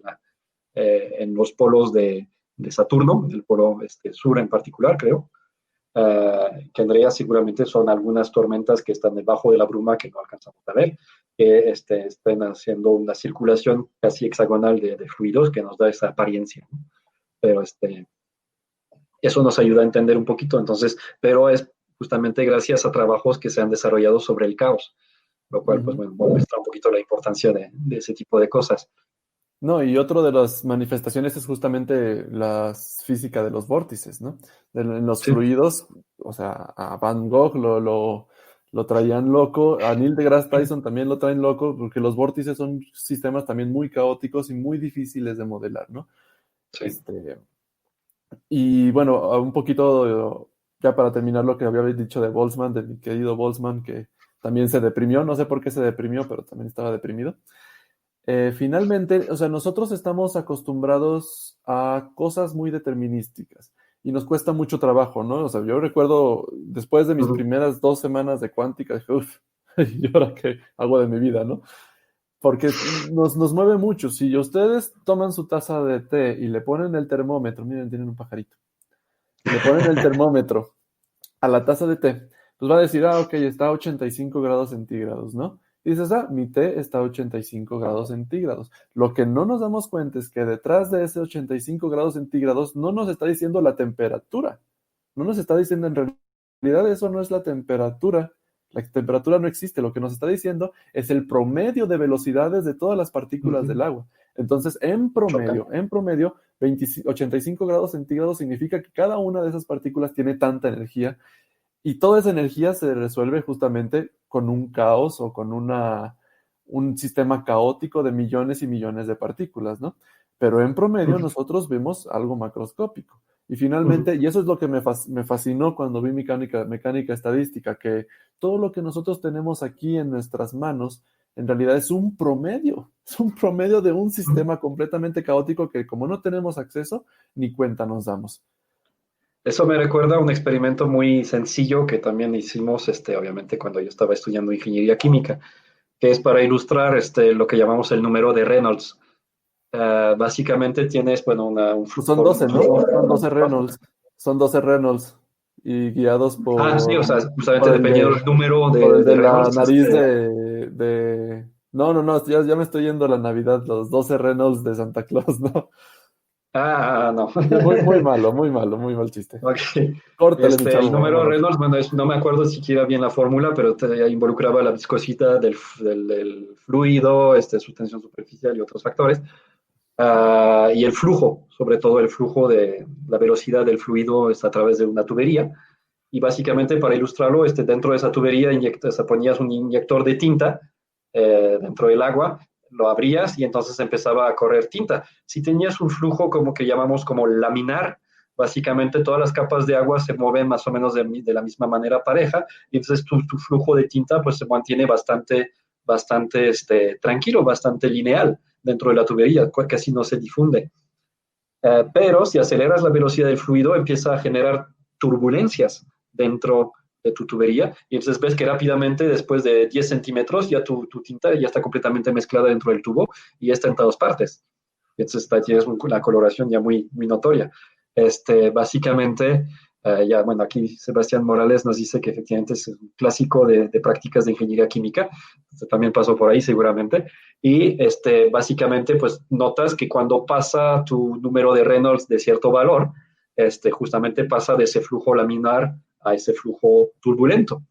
en los polos de Saturno, el polo sur en particular, creo. Que en realidad seguramente son algunas tormentas que están debajo de la bruma que no alcanzamos a ver, que están haciendo una circulación casi hexagonal de fluidos que nos da esa apariencia, ¿no? Pero eso nos ayuda a entender un poquito, entonces, pero es justamente gracias a trabajos que se han desarrollado sobre el caos, lo cual, pues Ujú. bueno, muestra un poquito la importancia de ese tipo de cosas. No, y otro de las manifestaciones es justamente la física de los vórtices, ¿no? En los Sí. fluidos, o sea, a Van Gogh lo traían loco, a Neil deGrasse Tyson también lo traen loco, porque los vórtices son sistemas también muy caóticos y muy difíciles de modelar, ¿no? Sí. Este, Y bueno, un poquito, ya para terminar lo que había dicho de Boltzmann, de mi querido Boltzmann, que también se deprimió, no sé por qué se deprimió, pero también estaba deprimido. Finalmente, o sea, nosotros estamos acostumbrados a cosas muy determinísticas y nos cuesta mucho trabajo, ¿no? O sea, yo recuerdo después de mis Ujú. primeras 2 semanas de cuántica, dije, uff, ¿y ahora qué hago de mi vida, no? Porque nos mueve mucho. Si ustedes toman su taza de té y le ponen el termómetro, miren, tienen un pajarito, le ponen el termómetro a la taza de té, pues va a decir, ah, ok, está a 85 grados centígrados, ¿no? Y dices, ah, mi té está a 85 grados centígrados. Lo que no nos damos cuenta es que detrás de ese 85 grados centígrados no nos está diciendo la temperatura. No nos está diciendo en realidad eso no es la temperatura. La temperatura no existe. Lo que nos está diciendo es el promedio de velocidades de todas las partículas Ujú. del agua. Entonces, Chocan. en promedio, 85 grados centígrados significa que cada una de esas partículas tiene tanta energía y toda esa energía se resuelve justamente con un caos o con un sistema caótico de millones y millones de partículas, ¿no? Pero en promedio Ujú. nosotros vemos algo macroscópico. Y Ujú. finalmente, y eso es lo que me fascinó cuando vi mecánica estadística, que todo lo que nosotros tenemos aquí en nuestras manos, en realidad es un promedio de un Ujú. sistema completamente caótico que como no tenemos acceso, ni cuenta nos damos. Eso me recuerda a un experimento muy sencillo que también hicimos, obviamente, cuando yo estaba estudiando ingeniería química, que es para ilustrar lo que llamamos el número de Reynolds. Básicamente tienes, bueno, Pues son 12, un ¿no? flujo. Son 12 Reynolds. Son 12 Reynolds. Y guiados Ah, sí, o sea, justamente por el dependiendo de, del número por el de de la Reynolds, nariz No, no, no, ya me estoy yendo a la Navidad, los 12 Reynolds de Santa Claus, ¿no? no. Muy, muy malo, muy malo, muy mal chiste. Ok. Córtale, mi El chavo, número vámonos. Reynolds, bueno, no me acuerdo siquiera bien la fórmula, pero involucraba la viscosidad del fluido, su tensión superficial y otros factores. Y el flujo, sobre todo el flujo de la velocidad del fluido a través de una tubería. Y básicamente, para ilustrarlo, dentro de esa tubería ponías un inyector de tinta dentro del agua, lo abrías y entonces empezaba a correr tinta. Si tenías un flujo como que llamamos como laminar, básicamente todas las capas de agua se mueven más o menos de la misma manera pareja, y entonces tu flujo de tinta pues se mantiene bastante tranquilo, bastante lineal dentro de la tubería, casi no se difunde. Pero si aceleras la velocidad del fluido, empieza a generar turbulencias dentro de tu tubería y entonces ves que rápidamente, después de 10 centímetros, ya tu tinta ya está completamente mezclada dentro del tubo y ya está en todas partes. Y entonces tienes una coloración ya muy notoria. Básicamente, ya, bueno, aquí Sebastián Morales nos dice que efectivamente es un clásico de prácticas de ingeniería química. También pasó por ahí seguramente. Y básicamente, pues notas que cuando pasa tu número de Reynolds de cierto valor, justamente pasa de ese flujo laminar a ese flujo turbulento,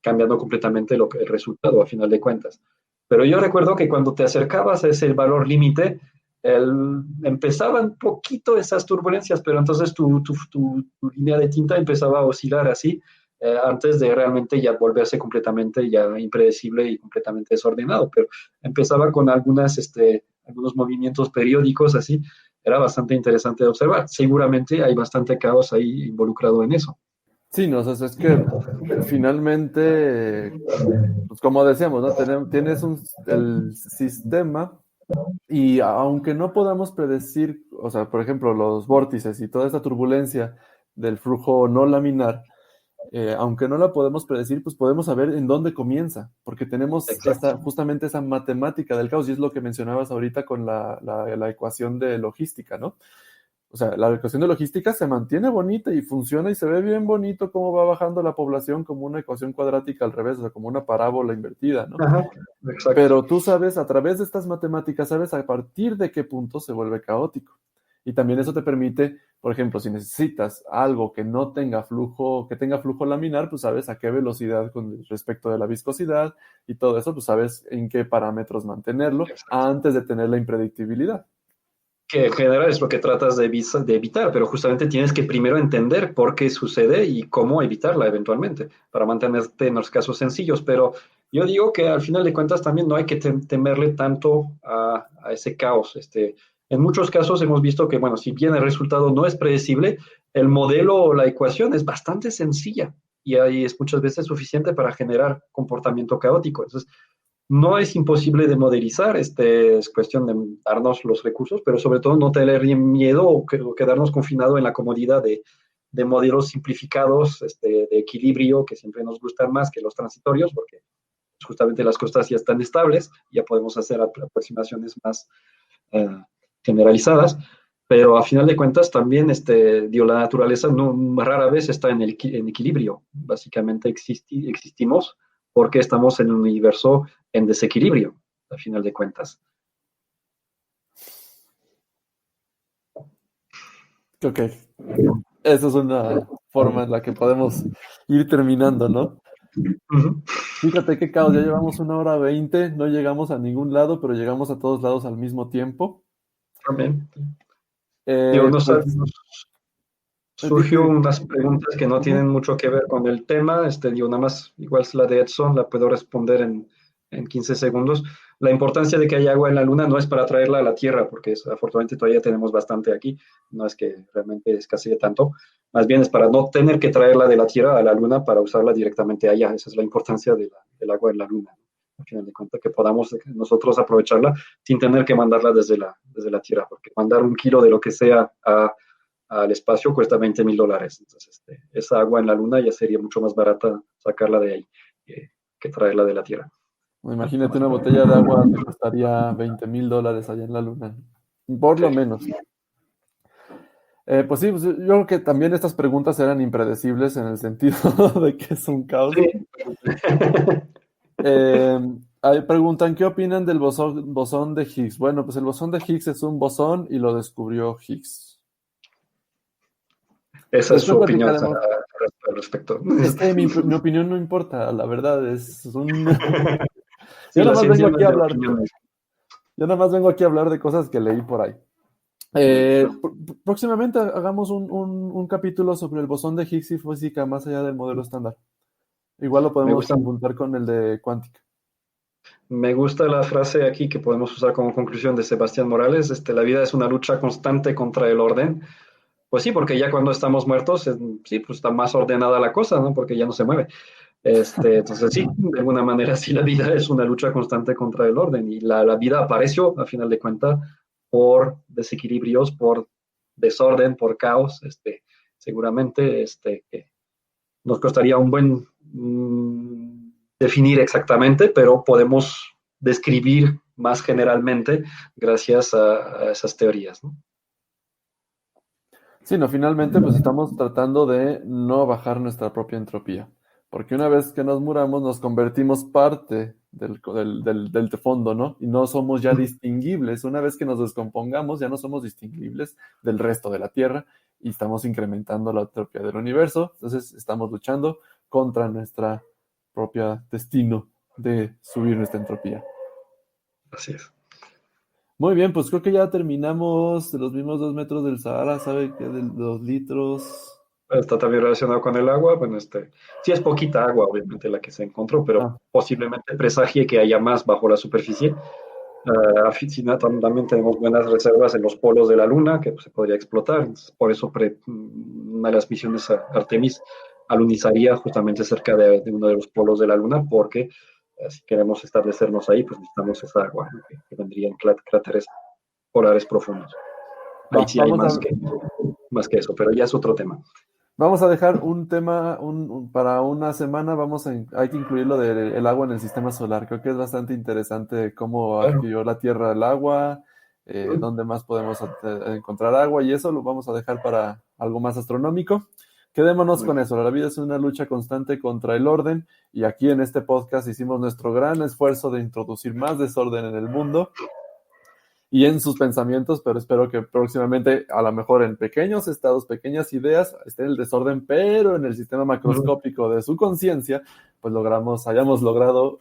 cambiando completamente el resultado a final de cuentas. Pero yo recuerdo que cuando te acercabas a ese valor límite, empezaban un poquito esas turbulencias, pero entonces tu línea de tinta empezaba a oscilar así, antes de realmente ya volverse completamente ya impredecible y completamente desordenado. Pero empezaba con algunos movimientos periódicos así. Era bastante interesante de observar. Seguramente hay bastante caos ahí involucrado en eso. Sí, no, o sea, es que finalmente, pues como decíamos, ¿no? Tienes el sistema. Y aunque no podamos predecir, o sea, por ejemplo, los vórtices y toda esta turbulencia del flujo no laminar, aunque no la podemos predecir, pues podemos saber en dónde comienza, porque tenemos Exacto. justamente esa matemática del caos, y es lo que mencionabas ahorita con la ecuación de logística, ¿no? O sea, la ecuación de logística se mantiene bonita y funciona y se ve bien bonito cómo va bajando la población como una ecuación cuadrática al revés, o sea, como una parábola invertida, ¿no? Ajá, exacto. Pero tú sabes, a través de estas matemáticas, sabes a partir de qué punto se vuelve caótico. Y también eso te permite, por ejemplo, si necesitas algo que no tenga flujo, que tenga flujo laminar, pues sabes a qué velocidad con respecto de la viscosidad y todo eso, pues sabes en qué parámetros mantenerlo Exacto. antes de tener la impredictibilidad. Que en general es lo que tratas de evitar, pero justamente tienes que primero entender por qué sucede y cómo evitarla eventualmente, para mantenerte en los casos sencillos. Pero yo digo que al final de cuentas también no hay que temerle tanto a ese caos. En muchos casos hemos visto que, bueno, si bien el resultado no es predecible, el modelo o la ecuación es bastante sencilla y ahí es muchas veces suficiente para generar comportamiento caótico. Entonces, no es imposible de modelizar, es cuestión de darnos los recursos, pero sobre todo no tener miedo o quedarnos confinados en la comodidad de modelos simplificados, de equilibrio, que siempre nos gustan más que los transitorios, porque justamente las costas ya están estables, ya podemos hacer aproximaciones más eh, generalizadas, pero a final de cuentas también la naturaleza no, rara vez está en equilibrio. Básicamente existimos porque estamos en un universo en desequilibrio, a final de cuentas. Ok, esa es una forma en la que podemos ir terminando, ¿no? Uh-huh. Fíjate qué caos, ya llevamos 1 hora 20, no llegamos a ningún lado, pero llegamos a todos lados al mismo tiempo. También. Digo, Pues, surgió unas preguntas que no tienen mucho que ver con el tema. Digo, nada más, igual es la de Edson, la puedo responder en 15 segundos. La importancia de que haya agua en la Luna no es para traerla a la Tierra, porque afortunadamente todavía tenemos bastante aquí. No es que realmente escasee tanto. Más bien es para no tener que traerla de la Tierra a la Luna para usarla directamente allá. Esa es la importancia del agua en la Luna. Al final de cuentas, que podamos nosotros aprovecharla sin tener que mandarla desde la Tierra, porque mandar 1 kilo de lo que sea al espacio cuesta $20,000. Entonces, esa agua en la Luna ya sería mucho más barata sacarla de ahí que traerla de la Tierra. imagínate, una botella de agua te costaría $20,000 allá en la Luna, por lo Sí. menos. Pues sí, pues yo creo que también estas preguntas eran impredecibles en el sentido de que es un caos. Sí. Ahí preguntan, ¿qué opinan del bosón de Higgs? Bueno, pues el bosón de Higgs es un bosón y lo descubrió Higgs. Esa es Después su opinión platicaremos. al respecto. Es que mi opinión no importa, la verdad, es un... Sí, Yo nada la más vengo ciencia no aquí es a de hablar, opiniones. yo nada más vengo aquí a hablar de cosas que leí por ahí. Próximamente hagamos un capítulo sobre el bosón de Higgs y física más allá del modelo estándar. Igual lo Me podemos gusta, conjuntar con el de cuántica. me gusta la frase aquí que podemos usar como conclusión de Sebastián Morales, la vida es una lucha constante contra el orden. Pues sí, porque ya cuando estamos muertos, sí, pues está más ordenada la cosa, ¿no? Porque ya no se mueve. Entonces sí, de alguna manera sí la vida es una lucha constante contra el orden y la vida apareció, a final de cuentas, por desequilibrios, por desorden, por caos, seguramente que nos costaría un buen definir exactamente, pero podemos describir más generalmente gracias a esas teorías, ¿no? Sí, no, finalmente pues estamos tratando de no bajar nuestra propia entropía, porque una vez que nos muramos nos convertimos parte del fondo, ¿no? Y no somos ya distinguibles. Una vez que nos descompongamos ya no somos distinguibles del resto de la Tierra y estamos incrementando la entropía del universo. Entonces estamos luchando contra nuestra propia destino de subir nuestra entropía. Así es. Muy bien, pues creo que ya terminamos de los mismos 2 metros del Sahara, ¿sabe qué? De los litros. Está también relacionado con el agua. Bueno, sí es poquita agua, obviamente, la que se encontró, pero Ah, posiblemente presagie que haya más bajo la superficie. También tenemos buenas reservas en los polos de la Luna que pues, se podría explotar. Entonces, por eso una de las misiones a Artemis alunizaría justamente cerca de uno de los polos de la Luna, porque si queremos establecernos ahí, pues necesitamos esa agua, ¿no? que vendría en cráteres polares profundos. Ahí sí hay vamos a, más que eso, pero ya es otro tema. vamos a dejar un tema para una semana. Hay que incluir lo del agua en el sistema solar. Creo que es bastante interesante cómo Claro. adquirió la Tierra el agua, dónde más podemos encontrar agua, y eso lo vamos a dejar para algo más astronómico. Quedémonos Muy con bien. eso. La vida es una lucha constante contra el orden, y aquí en este podcast hicimos nuestro gran esfuerzo de introducir más desorden en el mundo y en sus pensamientos, pero espero que próximamente, a lo mejor en pequeños estados, pequeñas ideas, esté el desorden, pero en el sistema macroscópico de su conciencia, pues hayamos logrado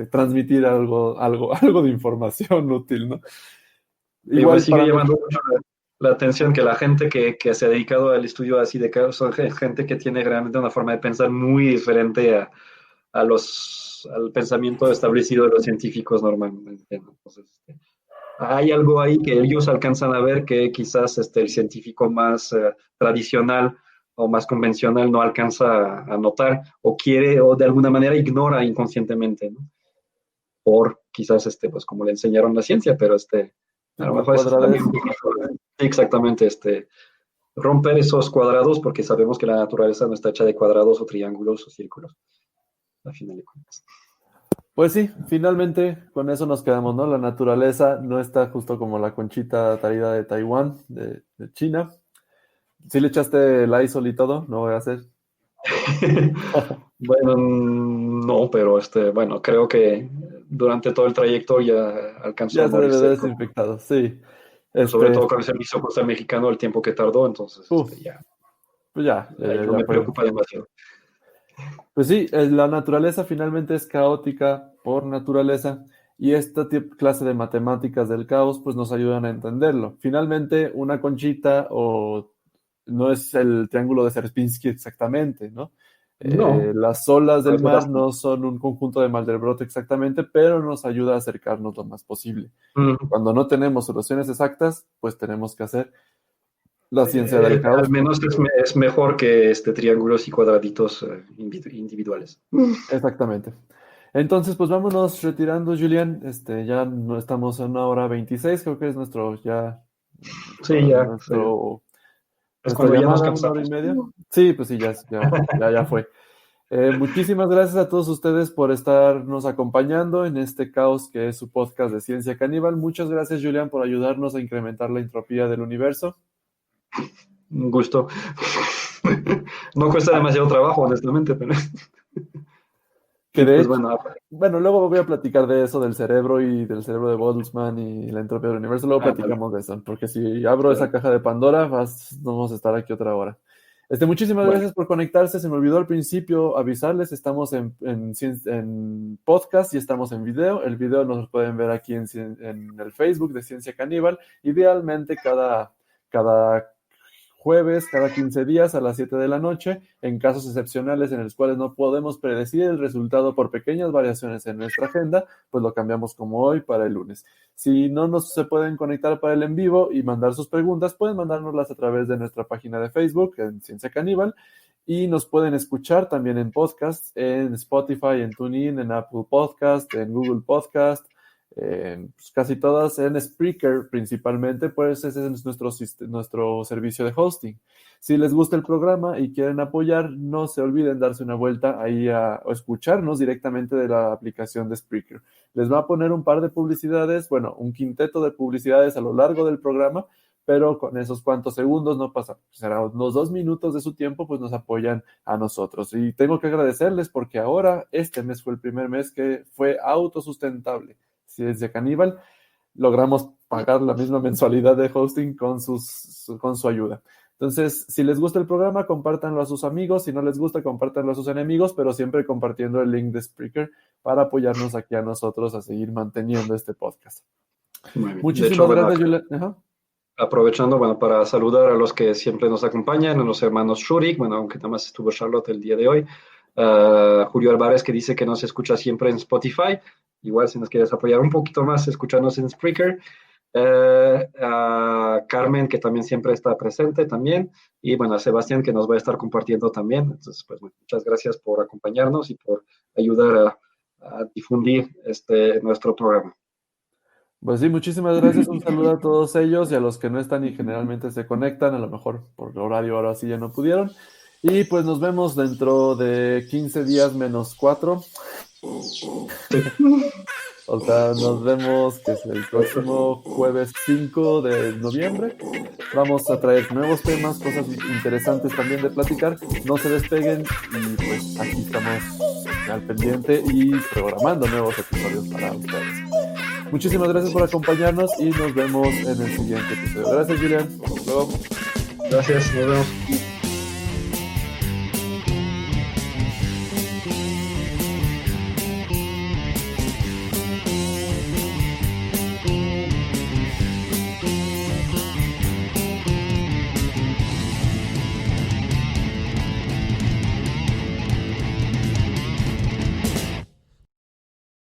transmitir algo de información útil, ¿no? Y me Igual sigue para llamando nosotros. mucho la atención que la gente que se ha dedicado al estudio así de casos son gente que tiene realmente una forma de pensar muy diferente al pensamiento establecido de los científicos normalmente, ¿no? Entonces, hay algo ahí que ellos alcanzan a ver que quizás el científico más tradicional o más convencional no alcanza a notar o quiere o de alguna manera ignora inconscientemente, ¿no? Por quizás, pues como le enseñaron la ciencia, pero Sí, a lo por mejor eso es cuadradez. también sí, exactamente, romper esos cuadrados porque sabemos que la naturaleza no está hecha de cuadrados o triángulos o círculos, al final de cuentas. Pues sí, finalmente con eso nos quedamos, ¿no? La naturaleza no está justo como la conchita traída de Taiwán, de China. ¿Sí le echaste el ISOL y todo? No voy a hacer. Bueno, no, pero bueno, creo que durante todo el trayecto ya alcanzó a Ya se debe de morirse, desinfectado, sí. sobre Este, todo con el servicio postal mexicano, el tiempo que tardó, entonces uf, ya, pues ya, ya, ahí ya, no ya me fue. preocupa demasiado. Pues sí, la naturaleza finalmente es caótica por naturaleza y esta clase de matemáticas del caos pues nos ayudan a entenderlo. Finalmente, una conchita o no es el triángulo de Sierpinski exactamente, ¿no? No, Las olas no del es mar metáforo. no son un conjunto de Mandelbrot exactamente, pero nos ayuda a acercarnos lo más posible. Cuando no tenemos soluciones exactas, pues tenemos que hacer la ciencia del Al caos. menos es mejor que triángulos y cuadraditos individuales. Exactamente. Entonces, pues vámonos retirando, Julián. Ya no estamos en 1 hora 26, creo que es Sí, ya, es nuestra cuando ya nos llamada, 1 hora y media. cansamos. Sí, pues sí, ya fue. Muchísimas gracias a todos ustedes por estarnos acompañando en este caos que es su podcast de Ciencia Caníbal. Muchas gracias, Julián, por ayudarnos a incrementar la entropía del universo. Un gusto. No cuesta demasiado trabajo, honestamente, pero... Que Y de pues hecho, bueno, bueno, luego voy a platicar de eso, del cerebro y del cerebro de Boltzmann y la entropía del universo. Luego vale. platicamos de eso, porque si abro esa Claro. caja de Pandora, no vamos a estar aquí otra hora. Muchísimas Bueno, gracias por conectarse. Se me olvidó al principio avisarles, estamos en podcast y estamos en video. El video nos pueden ver aquí en el Facebook de Ciencia Caníbal. Idealmente cada jueves, cada 15 días a las 7 de la noche, en casos excepcionales en los cuales no podemos predecir el resultado por pequeñas variaciones en nuestra agenda, pues lo cambiamos como hoy para el lunes. Si no se pueden conectar para el en vivo y mandar sus preguntas, pueden mandárnoslas a través de nuestra página de Facebook en Ciencia Caníbal y nos pueden escuchar también en podcast, en Spotify, en TuneIn, en Apple Podcast, en Google Podcast, pues casi todas en Spreaker principalmente, pues ese es nuestro servicio de hosting. Si les gusta el programa y quieren apoyar, no se olviden darse una vuelta ahí o escucharnos directamente de la aplicación de Spreaker. Les va a poner un par de publicidades, bueno, un quinteto de publicidades a lo largo del programa, pero con esos cuantos segundos no pasa, será unos 2 minutos de su tiempo, pues nos apoyan a nosotros. Y tengo que agradecerles porque ahora este mes fue el primer mes que fue autosustentable. Ciencia Caníbal, logramos pagar la misma mensualidad de hosting con su ayuda. Entonces, si les gusta el programa, compártanlo a sus amigos. Si no les gusta, compártanlo a sus enemigos, pero siempre compartiendo el link de Spreaker para apoyarnos aquí a nosotros a seguir manteniendo este podcast. muy bien. De hecho, Muchísimas bueno, gracias, Julián. Ajá. aprovechando, bueno, para saludar a los que siempre nos acompañan, a los hermanos Shurik, bueno, aunque nada más estuvo Charlotte el día de hoy, Julio Álvarez, que dice que nos escucha siempre en Spotify, igual si nos quieres apoyar un poquito más, escucharnos en Spreaker, a Carmen, que también siempre está presente también, y bueno, a Sebastián, que nos va a estar compartiendo también. Entonces, pues bueno, muchas gracias por acompañarnos y por ayudar a difundir nuestro programa. Pues sí, muchísimas gracias. Un saludo a todos ellos y a los que no están y generalmente se conectan, a lo mejor por horario ahora sí ya no pudieron. Y pues nos vemos dentro de 15 días menos 4. O sea, nos vemos que es el próximo jueves 5 de noviembre. Vamos a traer nuevos temas, cosas interesantes también de platicar. No se despeguen y pues aquí estamos al pendiente y programando nuevos episodios para ustedes. Muchísimas gracias por acompañarnos y nos vemos en el siguiente episodio. Gracias, Julián. Hasta luego. Gracias, nos vemos.